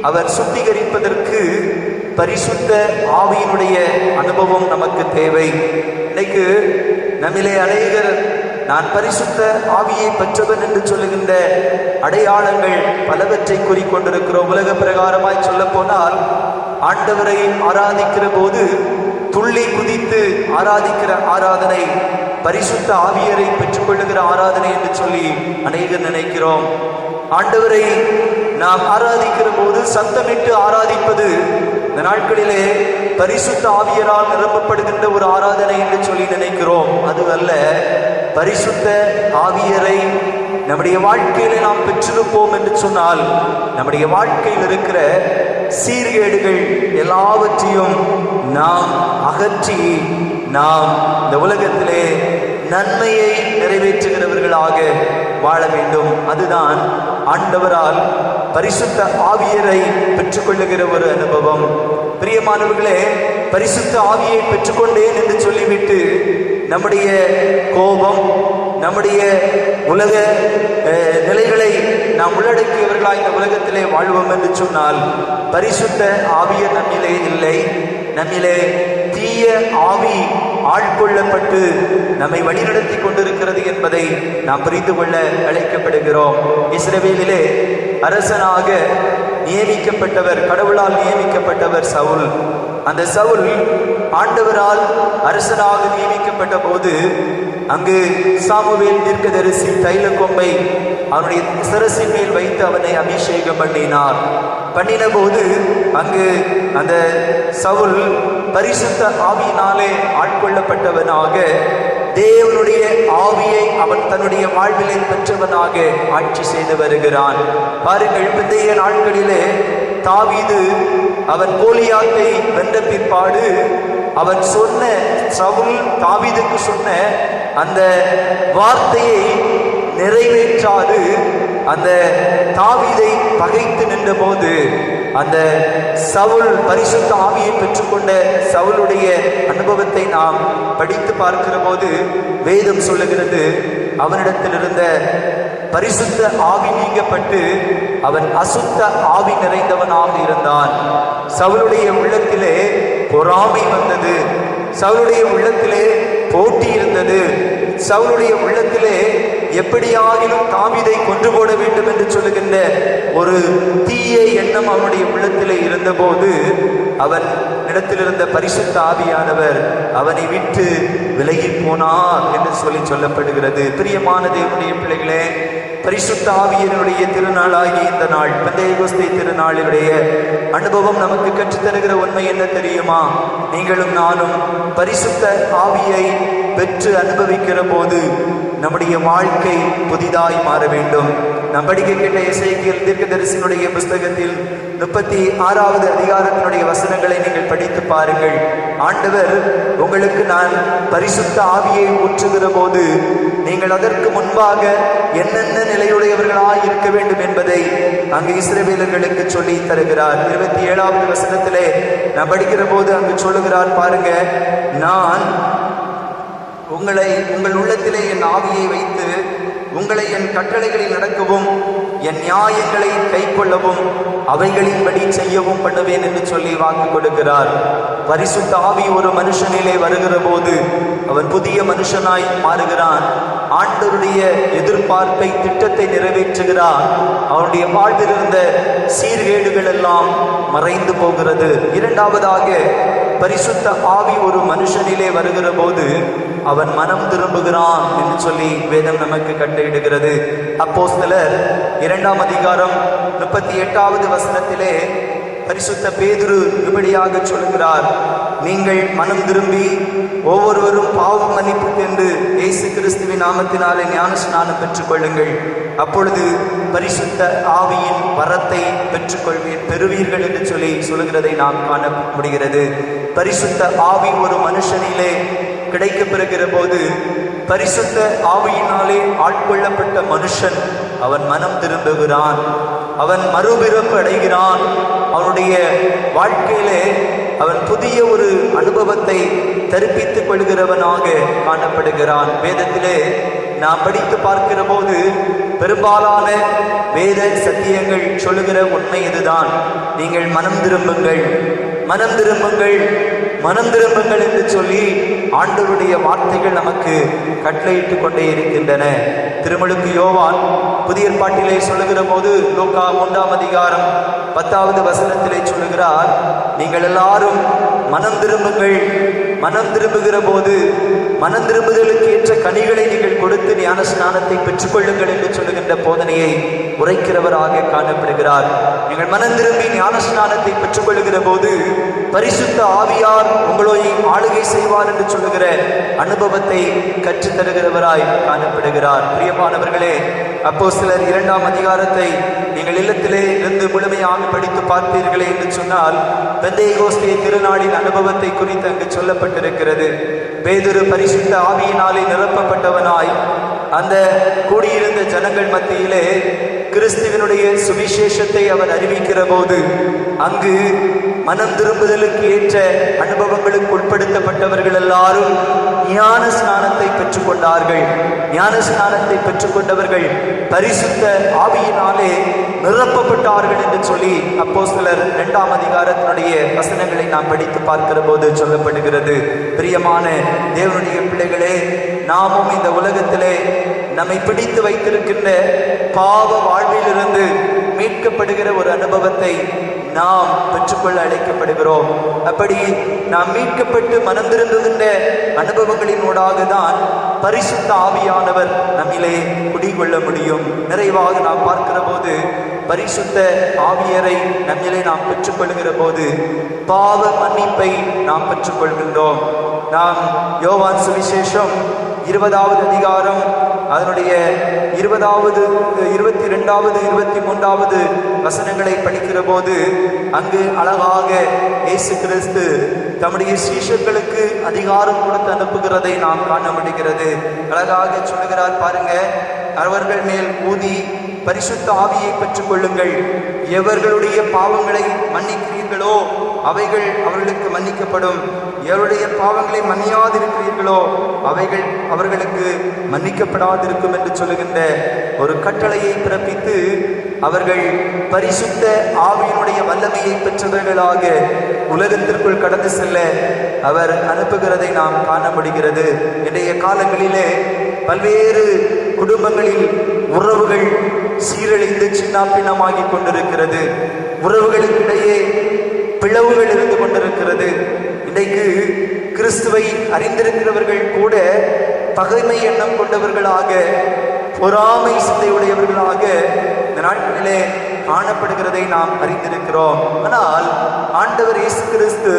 அவர் சுத்திகரிப்பதற்கு பரிசுத்த ஆவியினுடைய அனுபவம் நமக்கு தேவை. இன்னைக்கு நம்மிலே அநேகர் நான் பரிசுத்த ஆவியை பெற்றவன் என்று சொல்லுகின்ற அடையாளங்கள் பலவற்றை கூறிக்கொண்டிருக்கிறோம். உலக பிரகாரமாய் சொல்ல போனால் ஆண்டவரை ஆராதிக்கிற போது துள்ளி குதித்து ஆராதிக்கிற ஆராதனை பரிசுத்த ஆவியரை பெற்றுக்கொள்ளுகிற ஆராதனை என்று சொல்லி அநேகர் நினைக்கிறோம். ஆண்டவரை நாம் ஆராதிக்கிற போது சத்தமிட்டு ஆராதிப்பது இந்த நாட்களிலே பரிசுத்த ஆவியரால் நிரப்பப்படுகின்ற ஒரு ஆராதனை என்று சொல்லி நினைக்கிறோம். அது அல்ல. பரிசுத்த ஆவியரை நம்முடைய வாழ்க்கையில நாம் பெற்றிருப்போம் என்று சொன்னால் நம்முடைய வாழ்க்கையில் இருக்கிற சீர்கேடுகள் எல்லாவற்றையும் நாம் அகற்றி நாம் இந்த உலகத்திலே நன்மையை நிறைவேற்றுகிறவர்களாக வாழ வேண்டும். அதுதான் ஆண்டவரால் பரிசுத்த ஆவியரை பெற்றுக்கொள்ளுகிற ஒரு அனுபவம். பிரியமானவர்களே, பரிசுத்த ஆவியை பெற்றுக்கொண்டேன் என்று சொல்லிவிட்டு நம்முடைய கோபம், நம்முடைய உலக நிலைகளை நாம் உள்ளடக்கியவர்களாய் இந்த உலகத்திலே வாழ்வோம் என்று சொன்னால் பரிசுத்த ஆவியர் நம்மிலே இல்லை. நம்மிலே தீய ஆவி ஆட்கொள்ளப்பட்டு நம்மை வழிநடத்தி கொண்டிருக்கிறது என்பதை நாம் புரிந்து கொள்ள அழைக்கப்படுகிறோம். இஸ்ரவேலிலே அரசனாக நியமிக்கப்பட்டவர், கடவுளால் நியமிக்கப்பட்டவர் சவுல். அந்த சவுல் ஆண்டவரால் அரசனாக நியமிக்கப்பட்ட போது அங்கு சாமுவேல் தீர்க்கதரிசி தைல கொம்பை அவனுடைய சிரசின் மேல் வைத்து அவனை அபிஷேகம் பண்ணின போது அங்கு அந்த சவுல் பரிசுத்த ஆவியினாலே ஆட்கொள்ளப்பட்டவனாக தேவனுடைய ஆவியை அவன் தன்னுடைய வாழ்விலே பெற்றவனாக ஆட்சி செய்து வருகிறான். பாருங்கள், பிந்தைய நாட்களிலே தாவீது அவன் கோலியாத்தை வென்ற பிற்பாடு அவன் சொன்ன, சவுல் தாவீதுக்கு சொன்ன அந்த வார்த்தையை நிறைவேற்றாது அந்த தாவீதை பகைத்து நின்ற போது அந்த சவுல் பரிசுத்த ஆவியை பெற்றுக்கொண்ட சவுலுடைய அனுபவத்தை நாம் படித்து பார்க்கிற போது வேதம் சொல்லுகிறது, அவனிடத்தில் இருந்த பரிசுத்த ஆவி நீங்கப்பட்டு அவன் அசுத்த ஆவி நிறைந்தவனாக இருந்தான். சவுலுடைய உள்ளத்திலே பொறாமை வந்தது, சவுலுடைய உள்ளத்திலே போட்டி இருந்தது, சவுலுடைய உள்ளத்திலே எப்படியாகிலும் தாவீதை கொன்று போட வேண்டும் என்று சொல்லுகின்ற ஒரு தீய எண்ணம் அவனுடைய உள்ளத்திலே இருந்தபோது அவன் இடத்தில் இருந்த பரிசுத்த ஆவியானவர் அவனை விட்டு விலகி போனார் என்று சொல்லப்படுகிறது. பிரியமான தேவனுடைய பிள்ளைகளே, பரிசுத்த ஆவியினுடைய திருநாளாகி இந்த நாள் பெந்தேகோஸ்தே திருநாளினுடைய அனுபவம் நமக்கு கற்றுத்தருகிற உண்மை என்ன தெரியுமா? நீங்களும் நானும் பரிசுத்த ஆவியை பெற்று அனுபவிக்கிற போது நம்முடைய வாழ்க்கை புதிதாய் மாற வேண்டும். நாம் படிக்க கேட்ட எசேக்கியேல் தீர்க்கதரிசியினுடைய புஸ்தகத்தில் 36வது அதிகாரத்தினுடைய வசனங்களை நீங்கள் படித்து பாருங்கள். ஆண்டவர் உங்களுக்கு நான் பரிசுத்த ஆவியை ஊற்றுகிற போது நீங்கள் அதற்கு முன்பாக என்னென்ன நிலையுடையவர்களாய் இருக்க வேண்டும் என்பதை அங்கு இஸ்ரவேலர்களுக்கு சொல்லி தருகிறார். 27வது வசனத்திலே நான் படிக்கிற போது அங்கு சொல்லுகிறார், பாருங்க, நான் உங்கள் உள்ளத்திலே என் ஆவியை வைத்து உங்களை என் கட்டளைகளில் நடக்கவும் என் நியாயங்களை கை கொள்ளவும் அவைகளின்படி செய்யவும் பண்ணுவேன் என்று சொல்லி வாக்கு கொடுக்கிறார். பரிசுத்த ஆவி ஒரு மனுஷனிலே வருகிற போது அவன் புதிய மனுஷனாய் மாறுகிறான். ஆண்டவருடைய எதிர்பார்ப்பை, திட்டத்தை நிறைவேற்றுகிறான். அவனுடைய வாழ்வில் இருந்த சீர்கேடுகள் எல்லாம் மறைந்து போகிறது. இரண்டாவதாக, பரிசுத்த ஆவி ஒரு மனுஷனிலே வருகிற போது அவன் மனம் திரும்புகிறான் என்று சொல்லி வேதம் நமக்கு கட்டளையிடுகிறது. அப்போஸ்தலர் 2ஆம் அதிகாரம் 38வது வசனத்திலே பரிசுத்த பேதுரு இப்படியாக சொல்கிறார், நீங்கள் மனம் திரும்பி ஒவ்வொருவரும் பாவம் மன்னிப்புக்கென்று இயேசு கிறிஸ்துவின் நாமத்தினாலே ஞான ஸ்நானம் பெற்றுக்கொள்ளுங்கள், அப்பொழுது பரிசுத்த ஆவியின் வரத்தை பெறுவீர்கள் என்று சொல்லுகிறதை நாம் காண முடிகிறது. பரிசுத்த ஆவி ஒரு மனுஷனிலே கிடைக்க பெறுகிற போது பரிசுத்த ஆவியினாலே ஆட்கொள்ளப்பட்ட மனுஷன் அவன் மனம் திரும்புகிறான், அவன் மறுபிறப்பு அடைகிறான். அவனுடைய வாழ்க்கையிலே அவன் புதிய ஒரு அனுபவத்தை தரிப்பித்துக் கொள்கிறவனாக காணப்படுகிறான். வேதத்திலே நாம் படித்து பார்க்கிற போது பெரும்பாலான வேத சத்தியங்கள் சொல்லுகிற உண்மை இதுதான், நீங்கள் மனம் திரும்புங்கள், மனம் திரும்புங்கள், மனம் திரும்புங்கள் என்று சொல்லி ஆண்டவருடைய வார்த்தைகள் நமக்கு கட்டளையிட்டு கொண்டே இருக்கின்றன. திருமுழுக்கு யோவான் புதிய ஏற்பாட்டிலே சொல்லுகிற போது லூக்கா 3ஆம் அதிகாரம் 10வது வசனத்திலே சொல்லுகிறார், நீங்கள் எல்லாரும் மனம் திரும்புங்கள், மனம் திரும்புகிற போது மனம் திரும்புதலுக்கு ஏற்ற கனிகளை நீங்கள் கொடுத்து ஞான ஸ்நானத்தை பெற்றுக்கொள்ளுங்கள் என்று சொல்லுகின்ற போதனையை உரைக்கிறவராக காணப்படுகிறார். நீங்கள் மனம் திரும்பி ஞான ஸ்நானத்தை பெற்றுக்கொள்ளுகிற போது பரிசுத்த ஆவியார் உங்களை ஆளுகை செய்வார் என்று சொல்லுகிற அனுபவத்தை கற்றுத்தருகிறவராய் காணப்படுகிறார். பிரியமானவர்களே, அப்போஸ்தலர் 2ஆம் அதிகாரத்தை நீங்கள் இல்லத்திலே இருந்து முழுமையாக படித்து பார்ப்பீர்களே என்று சொன்னால் பெந்தேகோஸ்தே திருநாளின் அனுபவத்தை குறித்து அங்கு சொல்லப்பட்டிருக்கிறது. பேதுரு பரிசுத்த ஆவியினாலே நிரப்பப்பட்டவனாய் அந்த கூடியிருந்த ஜனங்கள் மத்தியிலே கிறிஸ்துவினுடைய சுவிசேஷத்தை அவர் அறிவிக்கிற போது அங்கு மனம் திரும்புதலுக்கு ஏற்ற அனுபவங்களுக்கு உட்படுத்தப்பட்டவர்கள் எல்லாரும் ஞான ஸ்நானத்தை பெற்றுக்கொண்டார்கள். ஞான ஸ்நானத்தை பெற்றுக்கொண்டவர்கள் பரிசுத்த ஆவியினாலே நிரப்பப்பட்டார்கள் என்று சொல்லி அப்போஸ்தலர் 2ஆம் அதிகாரத்தினுடைய வசனங்களை நாம் படித்து பார்க்கிற போது சொல்லப்படுகிறது. பிரியமான தேவனுடைய பிள்ளைகளே, நாமும் இந்த உலகத்திலே நம்மை பிடித்து வைத்திருக்கின்ற பாவ வாழ்விலிருந்து மீட்கப்படுகிற ஒரு அனுபவத்தை நாம் பெற்றுக்கொள்ள அழைக்கப்படுகிறோம். அப்படி நாம் மீட்கப்பட்டு மனம் திரும்புகின்ற அனுபவங்களின் ஊடாக தான் பரிசுத்த ஆவியானவர் நம்மிலே குடிகொள்ள முடியும். நிறைவாக நாம் பார்க்கிற போது பரிசுத்த ஆவியரை நம்மிலே நாம் பெற்றுக்கொள்கிற போது பாவ மன்னிப்பை நாம் பெற்றுக்கொள்கின்றோம். நாம் யோவான் சுவிசேஷம் 20வது அதிகாரம் அதனுடைய 22வது 23வது வசனங்களை படிக்கிற போது அங்கு அழகாக இயேசு கிறிஸ்து தம்முடைய சீஷர்களுக்கு அதிகாரம் கொடுத்து அனுப்புகிறதை நாம் காண முடிகிறது. அழகாக சொல்லுகிறார் பாருங்க, அவர்கள் மேல் ஊதி பரிசுத்த ஆவியை பெற்றுக் கொள்ளுங்கள், எவர்களுடைய பாவங்களை மன்னிக்கிறீர்களோ அவைகள் அவர்களுக்கு மன்னிக்கப்படும், எவருடைய பாவங்களை மன்னியாதிருக்கிறீர்களோ அவைகள் அவர்களுக்கு மன்னிக்கப்படாதிருக்கும் என்று சொல்லுகின்ற ஒரு கட்டளையை பிறப்பித்து அவர்கள் பரிசுத்த ஆவியினுடைய வல்லமையை பெற்றவர்களாக உலகத்திற்குள் கடந்து செல்ல அவர் அனுப்புகிறதை நாம் காண முடிகிறது. இன்றைய காலங்களிலே பல்வேறு குடும்பங்களில் உறவுகள் சீரழிந்து சின்னாப்பின்னமாகி கொண்டிருக்கிறது. உறவுகளுக்கிடையே பிளவுகள் இருந்து கொண்டிருக்கிறது. இன்றைக்கு கிறிஸ்துவை அறிந்திருக்கிறவர்கள் கூட பகைமை எண்ணம் கொண்டவர்களாக, பொறாமை சிந்தையுடையவர்களாக இந்த நாட்களிலே காணப்படுகிறதை நாம் அறிந்திருக்கிறோம். ஆனால் ஆண்டவர் இயேசு கிறிஸ்து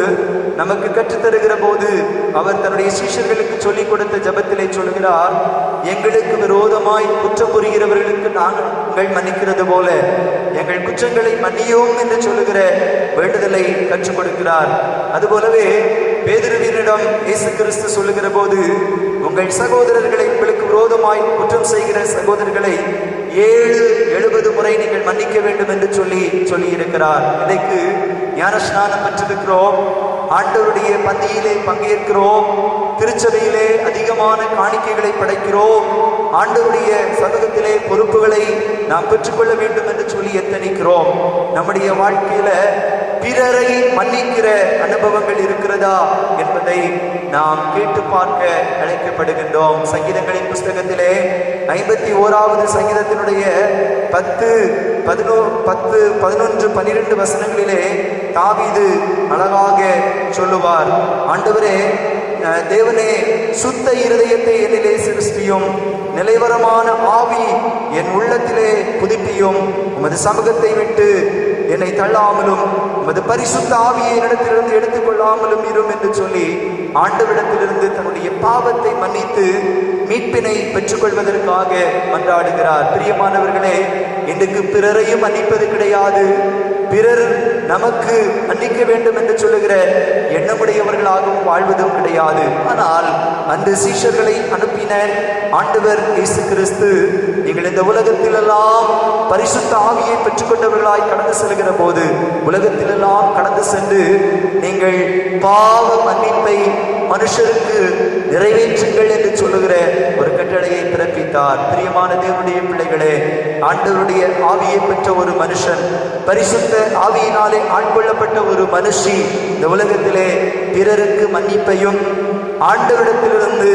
நமக்கு கற்றுத்தருகிற போது அவர் தன்னுடைய சீஷர்களுக்கு சொல்லிக் கொடுத்த ஜெபத்திலே சொல்கிறார், எங்களுக்கு விரோதமாய் குற்றம் புரிகிறவர்களுக்கு நாங்கள் மன்னிக்கிறது போல எங்கள் குற்றங்களை மன்னியோம் என்று சொல்லுகிற வேண்டுதலை கற்றுக் கொடுக்கிறார். அதுபோலவே பேதுருவினிடம் இயேசு கிறிஸ்து சொல்லுகிற போது உங்கள் சகோதரர்களை, உங்களுக்கு விரோதமாய் குற்றம் செய்கிற சகோதரர்களை 70 முறை நீங்கள் மன்னிக்க வேண்டும் என்று சொல்லி இருக்கிறார். இன்றைக்கு ஞான ஸ்நானம் பெற்றிருக்கிறோம், ஆண்டவருடைய பந்தியிலே பங்கேற்கிறோம், திருச்சபையிலே அதிகமான காணிக்கைகளை படைக்கிறோம், ஆண்டவருடைய சமூகத்திலே பொறுப்புகளை நாம் பெற்றுக்கொள்ள வேண்டும் என்று சொல்லி எத்தனிக்கிறோம். நம்முடைய வாழ்க்கையில பிறரை மன்னிக்கிற அனுபவங்கள் இருக்கிறதா என்பதை நாம் கேட்டு பார்க்க அழைக்கப்படுகின்றோம். சங்கீதங்களின் புஸ்தகத்திலே 51வது சங்கீதத்தினுடைய 10, 11, 12 வசனங்களிலே தாவீது அழகாக சொல்லுவார், ஆண்டவரே தேவனே, சுத்த இருதயத்தை என்னிலே சிருஷ்டியும், நிலைவரமான ஆவி என் உள்ளத்திலே புதுப்பியும், உமது சமூகத்தை விட்டு என்னை தள்ளாமலும் உமது பரிசுத்த ஆவியை என்னிடத்திலிருந்து எடுத்துக்கொள்ளாமலும் இரும் என்று சொல்லி ஆண்டவரிடத்திலிருந்து தன்னுடைய பாவத்தை மன்னித்து மீட்பினை பெற்றுக்கொள்வதற்காக மன்றாடுகிறார். பிரியமானவர்களே, இன்றைக்கு பிறரையும் மன்னிப்பது கிடையாது, பிறர் நமக்கு மன்னிக்க வேண்டும் என்று சொல்லுகிற எண்ணமுடையவர்களாகவும் வாழ்வதும் கிடையாது. ஆனால் அந்த சீஷர்களை அனுப்பின ஆண்டவர் இயேசு கிறிஸ்து, நீங்கள் இந்த உலகத்திலெல்லாம் பரிசுத்த ஆவியை பெற்றுக்கொண்டவர்களாய் கடந்து செல்கிற போது உலகத்திலெல்லாம் கடந்து சென்று நீங்கள் பாவ மன்னிப்பை மனுஷருக்கு நிறைவேற்றுங்கள் என்று சொல்லுகிற ஒரு கட்டளையை பிறப்பித்தார். பிரியமான தேவனுடைய பிள்ளைகளே, ஆண்டவருடைய ஆவியை பெற்ற ஒரு மனுஷன், பரிசுத்த ஆவியினாலே ஆட்கொள்ளப்பட்ட ஒரு மனுஷி இந்த உலகத்திலே பிறருக்கு மன்னிப்பையும் ஆண்டவரிடத்திலிருந்து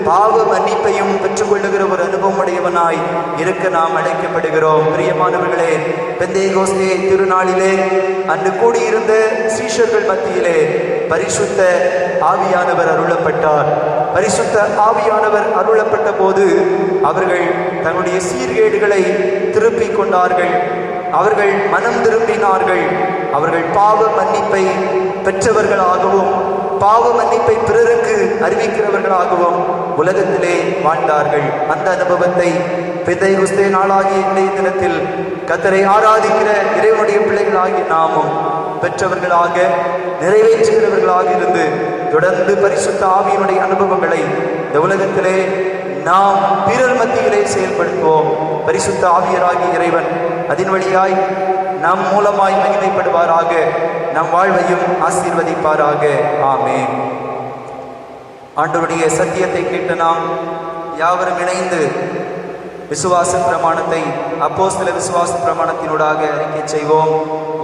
பாவ மன்னிப்பையும் பெற்றுக்கொள்ளுகிற ஒரு அனுபவம் உடையவனாய் இருக்க நாம் அழைக்கப்படுகிறோம். பிரியமானவர்களே, பெந்தேகோஸ்தே திருநாளிலே அன்று கூடியிருந்த சீஷர்கள் மத்தியிலே பரிசுத்த ஆவியானவர் அருளப்பட்டார். பரிசுத்த ஆவியானவர் அருளப்பட்ட போது அவர்கள் தங்களுடைய சீர்கேடுகளை திருப்பிக் கொண்டார்கள். அவர்கள் மனம் திரும்பினார்கள். அவர்கள் பாவ மன்னிப்பை பெற்றவர்களாகவும் பாவ மன்னிப்பை பிறருக்கு அறிவிக்கிறவர்களாகவும் உலகத்திலே வாழ்ந்தார்கள். அந்த அனுபவத்தை பெந்தேகோஸ்தே நாளாகிய இன்றைய தினத்தில் கர்த்தரை ஆராதிக்கிற இறைவனுடைய பிள்ளைகளாகிய நாமும் பெற்றவர்களாக நிறைவேற்றுகிறவர்களாக இருந்து தொடர்ந்து பரிசுத்த ஆவியினுடைய அனுபவங்களை இந்த உலகத்திலே நாம் பிறர் மத்தியிலே செயல்படுத்துவோம். பரிசுத்த ஆவியராகிய இறைவன் அதன் வழியாய் நம் மூலமாய் மகிமைப்படுவாராக, நம் வாழ்வையும் ஆசீர்வதிப்பாராக. ஆமென். ஆண்டவருடைய சத்தியத்தை கேட்ட நாம் யாவரும் இணைந்து விசுவாச பிரமாணத்தை அப்போஸ்தல விசுவாச பிரமாணத்தினூடாக அறிக்கை செய்வோம்.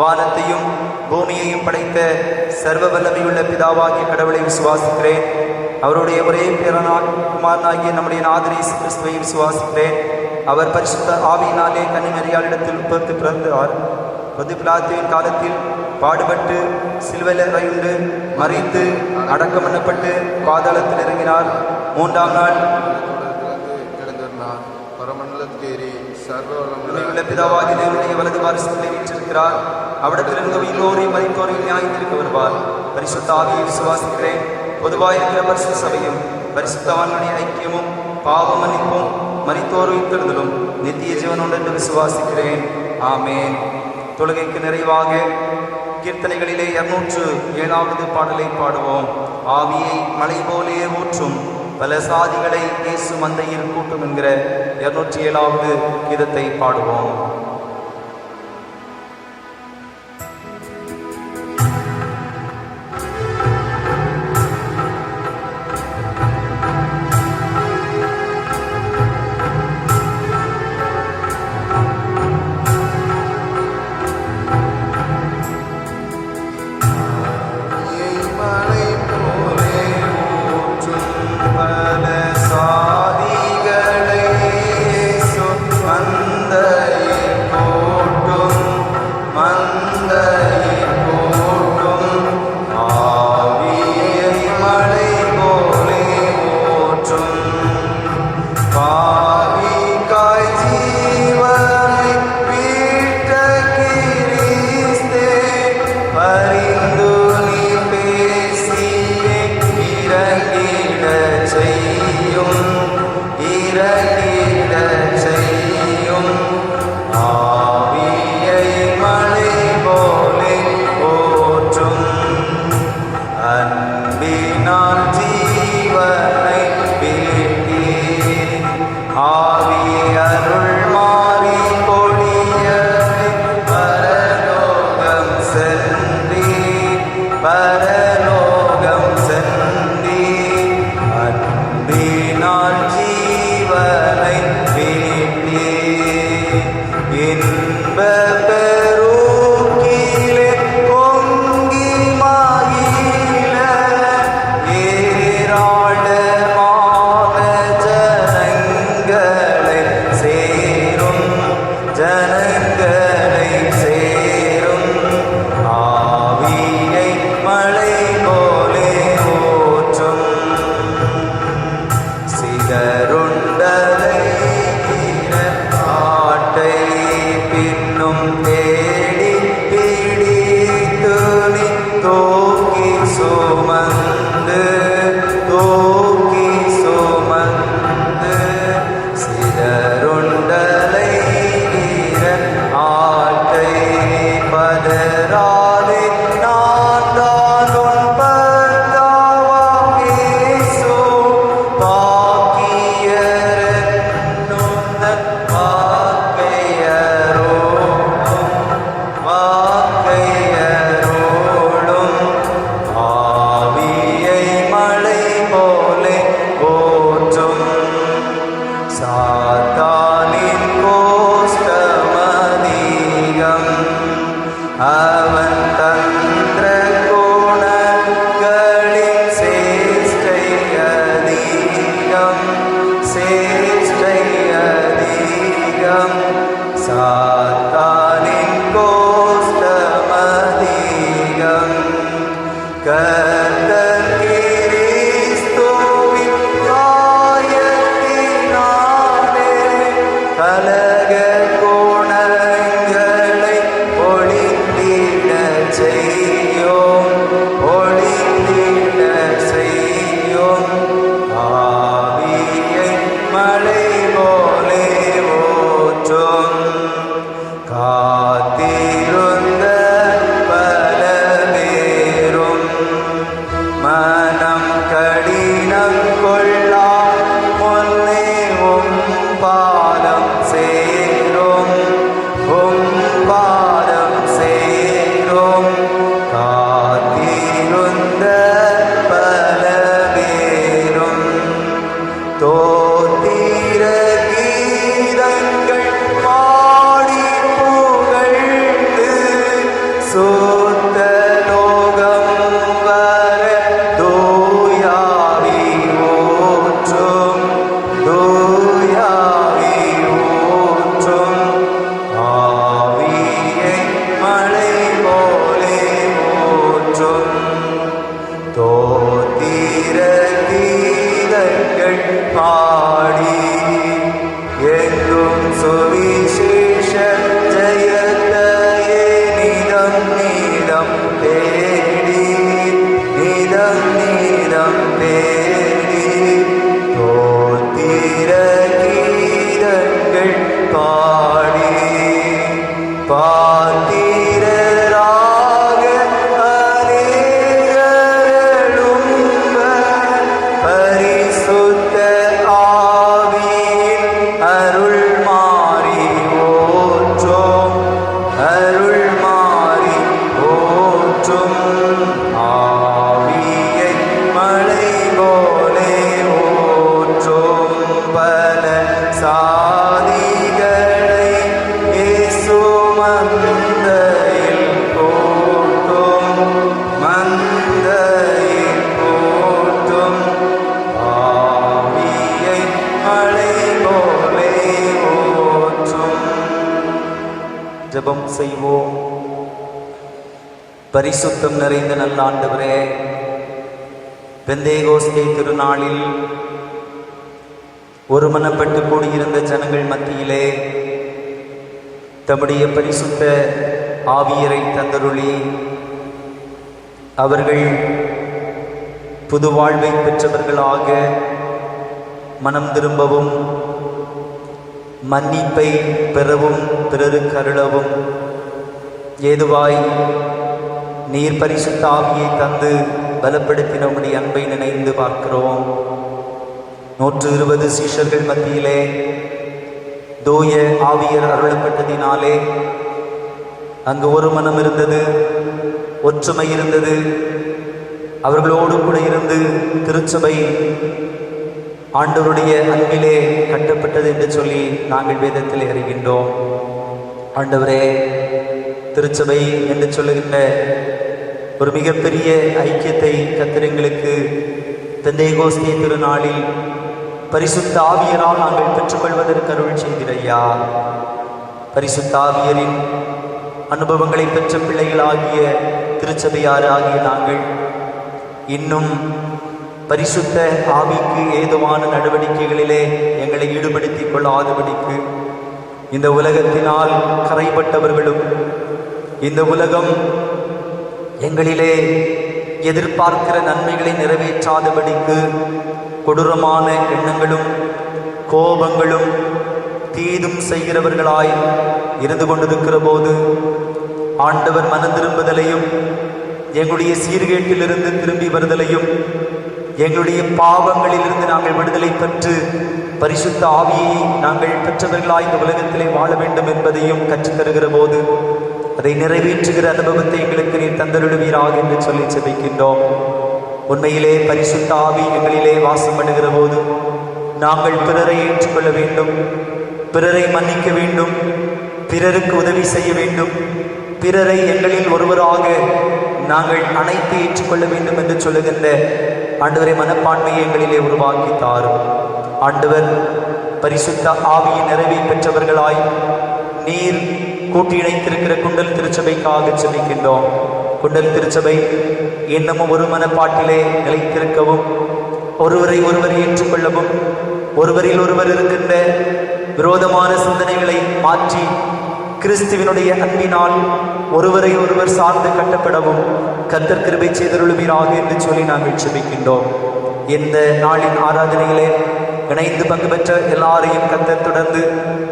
வானத்தையும் பூமியையும் படைத்த சர்வ வல்லமையுள்ள பிதாவாகிய கடவுளை விசுவாசிக்கிறேன். அவருடைய ஒரே குமாரனாகிய நம்முடைய நாதர் இயேசு கிறிஸ்துவை விசுவாசிக்கிறேன். அவர் பரிசுத்த ஆவியினாலே கன்னிமரியாளிடத்தில் உற்பத்தி பிறந்தார். பிலாத்துவின் காலத்தில் பாடுபட்டு சிலுவையில் அறையுண்டு மறித்து அடக்கம் பண்ணப்பட்டு பாதாளத்தில் இறங்கினார். மூன்றாம் நாள் பிதாவாகிய தேவனுடைய வலது வாரிசத்திலே வீற்றிருக்கிறார். அவிடத்திலிருந்து உயிரோரையும் மரித்தோரையும் நியாயத்திற்கு வருவார். பரிசுத்த ஆவியை விசுவாசிக்கிறேன். பொதுவாக இருக்கிற பரிசுத்த சபையும் பரிசுத்தவான்களுடைய ஐக்கியமும் பாவ மன்னிப்பும் மரித்தோர் உயிர்த்தெழுதலும் நித்திய ஜீவனுண்டு என்று விசுவாசிக்கிறேன். ஆமென். தொழுகைக்கு நிறைவாக கீர்த்தனைகளிலே 207வது பாடலை பாடுவோம். ஆவியை மலை போலே ஊற்றும் பல சாதிகளை இயேசு மந்தையில் கூட்டும் என்கிற 207வது கீதத்தை பாடுவோம். சாதிகளை சொந்த சாத்தானின் கோஷ்டமதிகம் கர்த்தர் கிறிஸ்துவின் காயத்தினாலே கலக குணங்களை ஒளிந்திடச் செய்யும், ஒளிந்திடச் செய்யும். ஆவியை மழை போலே ஊற்றும், காத்திருந்த பல பேரும் மனம் கடினம் கொள்ளா முன்னே பாதம் சேரும், பாதம் சேரும். காத்திருந்த பல பேரும் தோத்திர கீதங்கள் பாடி புகழ்ந்து சுத்த லோகம் வர தூயாவி ஊற்றும், தூயாவி ஊற்றும். ஆவியை மழை போலே ஊற்றும், தோத்திர கீதங்கள் பாடி எங்கும் சுவிசேஷ ஜெயத்தையே நிதம் நீதம் தேடி, நிதம் நீதம் தேடி. தோத்திர கீதங்கள் பாடி பாத்திரராக அநேகரும் பரிசுத்த ஆவியின் அருள் மாறி ஊற்றும், அருள் மாறி ஊற்றும். ஆவியை மழை போலே ஊற்றும், பல சாதிகளை இயேசு மந்தையில் கூட்டும், மந்தையில் கூட்டும். ஆவியை மழை போலே ஊற்றும். ஜெபம் செய்வோம். பரிசுத்தம் நிறைந்த நல்ல ஆண்டவரே, பெந்தேகோஸ்தே திருநாளில் ஒருமனப்பட்டு கூடியிருந்த ஜனங்கள் மத்தியிலே தம்முடைய பரிசுத்த ஆவியரை தந்தருளி அவர்கள் புது வாழ்வை பெற்றவர்களாக மனம் திரும்பவும் மன்னிப்பை பெறவும் பிறருக்கு அருளவும் ஏதுவாய் நீர் பரிசுத்த ஆவியை தந்து பலப்படுத்தின உம்முடைய அன்பை நினைந்து பார்க்கிறோம். 120 சீஷர்கள் மத்தியிலே தூய ஆவியர் அருளப்பட்டதினாலே அங்கு ஒரு மனம் இருந்தது, ஒற்றுமை இருந்தது. அவர்களோடு கூட இருந்து திருச்சபை ஆண்டவருடைய அன்பிலே கட்டப்பட்டது என்று சொல்லி நாங்கள் வேதத்தில் அறிகின்றோம். ஆண்டவரே, திருச்சபை என்று சொல்லுகின்ற ஒரு மிகப்பெரிய ஐக்கியத்தை கர்த்தர் எங்களுக்கு பெந்தேகோஸ்தே திருநாளில் பரிசுத்த ஆவியரால் நாங்கள் பெற்றுக்கொள்வதற்கு அருள் செய்திரையா. பரிசுத்த ஆவியரின் அனுபவங்களை பெற்ற பிள்ளைகளாகிய திருச்சபையார் ஆகிய நாங்கள் இன்னும் பரிசுத்த ஆவிக்கு ஏதுவான நடவடிக்கைகளிலே எங்களை ஈடுபடுத்திக் கொள்ளாதபடிக்கு இந்த உலகத்தினால் கரைப்பட்டவர்களும் இந்த உலகம் எங்களிலே எதிர்பார்க்கிற நன்மைகளை நிறைவேற்றாதபடிக்கு கொடூரமான எண்ணங்களும் கோபங்களும் தீதும் செய்கிறவர்களாய் இருந்து கொண்டிருக்கிற போது ஆண்டவர் மனம் திரும்புதலையும் எங்களுடைய சீர்கேட்டிலிருந்து திரும்பி வருதலையும் எங்களுடைய பாவங்களிலிருந்து நாங்கள் விடுதலை பெற்று பரிசுத்த ஆவியை நாங்கள் பெற்றவர்களாய் இந்த உலகத்திலே வாழ வேண்டும் என்பதையும் கற்றுத்தருகிற போது அதை நிறைவேற்றுகிற அனுபவத்தை எங்களுக்கு நீர் தந்தருடுவீராக என்று சொல்லி செபிக்கின்றோம். உண்மையிலே பரிசுத்த ஆவி எங்களிலே வாசம் பண்ணுகிற போது நாங்கள் பிறரை ஏற்றுக்கொள்ள வேண்டும், பிறரை மன்னிக்க வேண்டும், பிறருக்கு உதவி செய்ய வேண்டும், பிறரை எங்களில் ஒருவராக நாங்கள் அனைத்து ஏற்றுக்கொள்ள வேண்டும் என்று சொல்லுகின்ற ஆண்டவரை மனப்பான்மையை எங்களிலே உருவாக்கி தாரும். ஆண்டவர் பரிசுத்த ஆவியின் நிறைவை பெற்றவர்களாய் நீர் கூட்டி இணைத்திருக்கிற குண்டல் திருச்சபைக்காக செபிக்கின்றோம். குண்டல் திருச்சபை இன்னமும் ஒரு மனப்பாட்டிலே நிலைத்திருக்கவும், ஒருவரை ஒருவர் ஏற்றுக்கொள்ளவும், ஒருவரில் ஒருவர் இருக்கின்ற விரோதமான சிந்தனைகளை மாற்றி கிறிஸ்துவினுடைய அன்பினால் ஒருவரை ஒருவர் சார்ந்து கட்டப்படவும் கர்த்தர் கிருபை செய்தருளுவீராக என்று சொல்லி நாங்கள் செபிக்கின்றோம். இந்த நாளின் ஆராதனையிலே இணைந்து பங்கு பெற்ற எல்லாரையும் கர்த்தர் தொடர்ந்து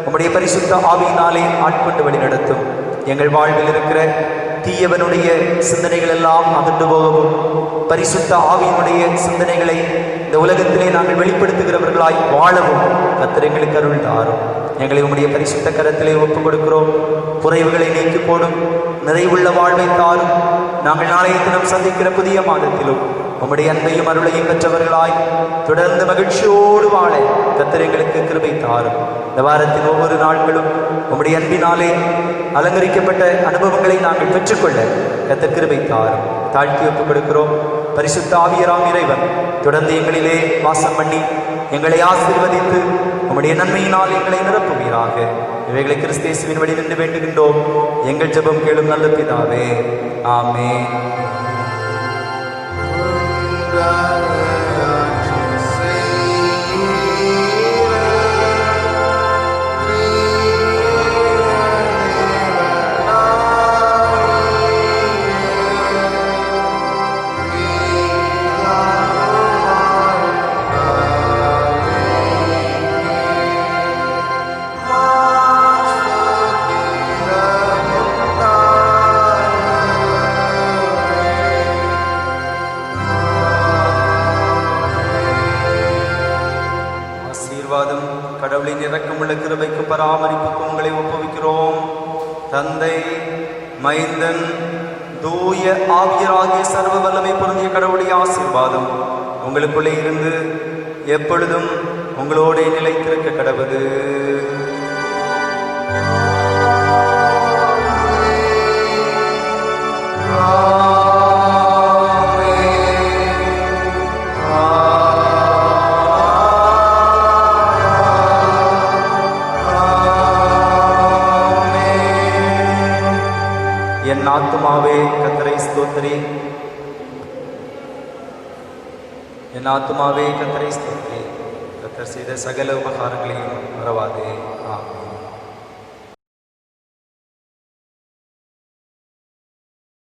உம்முடைய பரிசுத்த ஆவியினாலே ஆட்கொண்டு வழிநடத்தும். எங்கள் வாழ்வில் இருக்கிற தீயவனுடைய சிந்தனைகள் எல்லாம் அகன்று போகவும், பரிசுத்த ஆவியினுடைய சிந்தனைகளை இந்த உலகத்திலே நாங்கள் வெளிப்படுத்துகிறவர்களாய் வாழவும் கர்த்தர் எங்களுக்கு அருள் தாரும். எங்களை உம்முடைய பரிசுத்த கரத்திலே ஒப்புக் கொடுக்கிறோம். குறைவுகளை நீக்கி போடும், நிறைவுள்ள வாழ்வை தாரும். நாங்கள் நாளைய தினம் சந்திக்கிற புதிய மாதத்திலும் உம்முடைய அன்பையும் அருளையும் பெற்றவர்களாய் தொடர்ந்து மகிழ்ச்சியோடு வாழ கர்த்தர் எங்களுக்கு கிருபை தாரும். இந்த வாரத்தின் ஒவ்வொரு நாட்களும் உம்முடைய அன்பினாலே அலங்கரிக்கப்பட்ட அனுபவங்களை நாங்கள் பெற்றுக்கொள்ள கர்த்தர் கிருபை தாரும். தாழ்த்தி ஒப்புக் கொடுக்கிறோம். பரிசுத்த ஆவியராம் இறைவன் தொடர்ந்து எங்களிலே வாசம் பண்ணி எங்களை ஆசீர்வதித்து உம்முடைய நன்மையினால் எங்களை நிரப்புவீராக. இவைகளை கிறிஸ்து இயேசுவின் வழி நின்று வேண்டுகின்றோம். எங்கள் ஜெபம் கேளும் நல்ல பிதாவே, ஆமென். கடவுளின் இரக்கமுள்ள கிருபைக்கும் பராமரிப்புக்கும் உங்களை ஒப்புவிக்கிறோம். தந்தை, மைந்தன், தூய ஆவியராகிய சர்வ வல்லமை பொருந்திய கடவுளுடைய ஆசீர்வாதம் உங்களுக்குள்ளே இருந்து எப்பொழுதும் உங்களோட நிலைத்திருக்க கடவுது. என் ஆத்துமாவே கர்த்தரை ஸ்தோத்திரி, என் ஆத்துமாவே கர்த்தரை ஸ்தோத்திரி, கர்த்தர் செய்த சகல உபகாரங்களையும் மறவாதே. ஆமென்.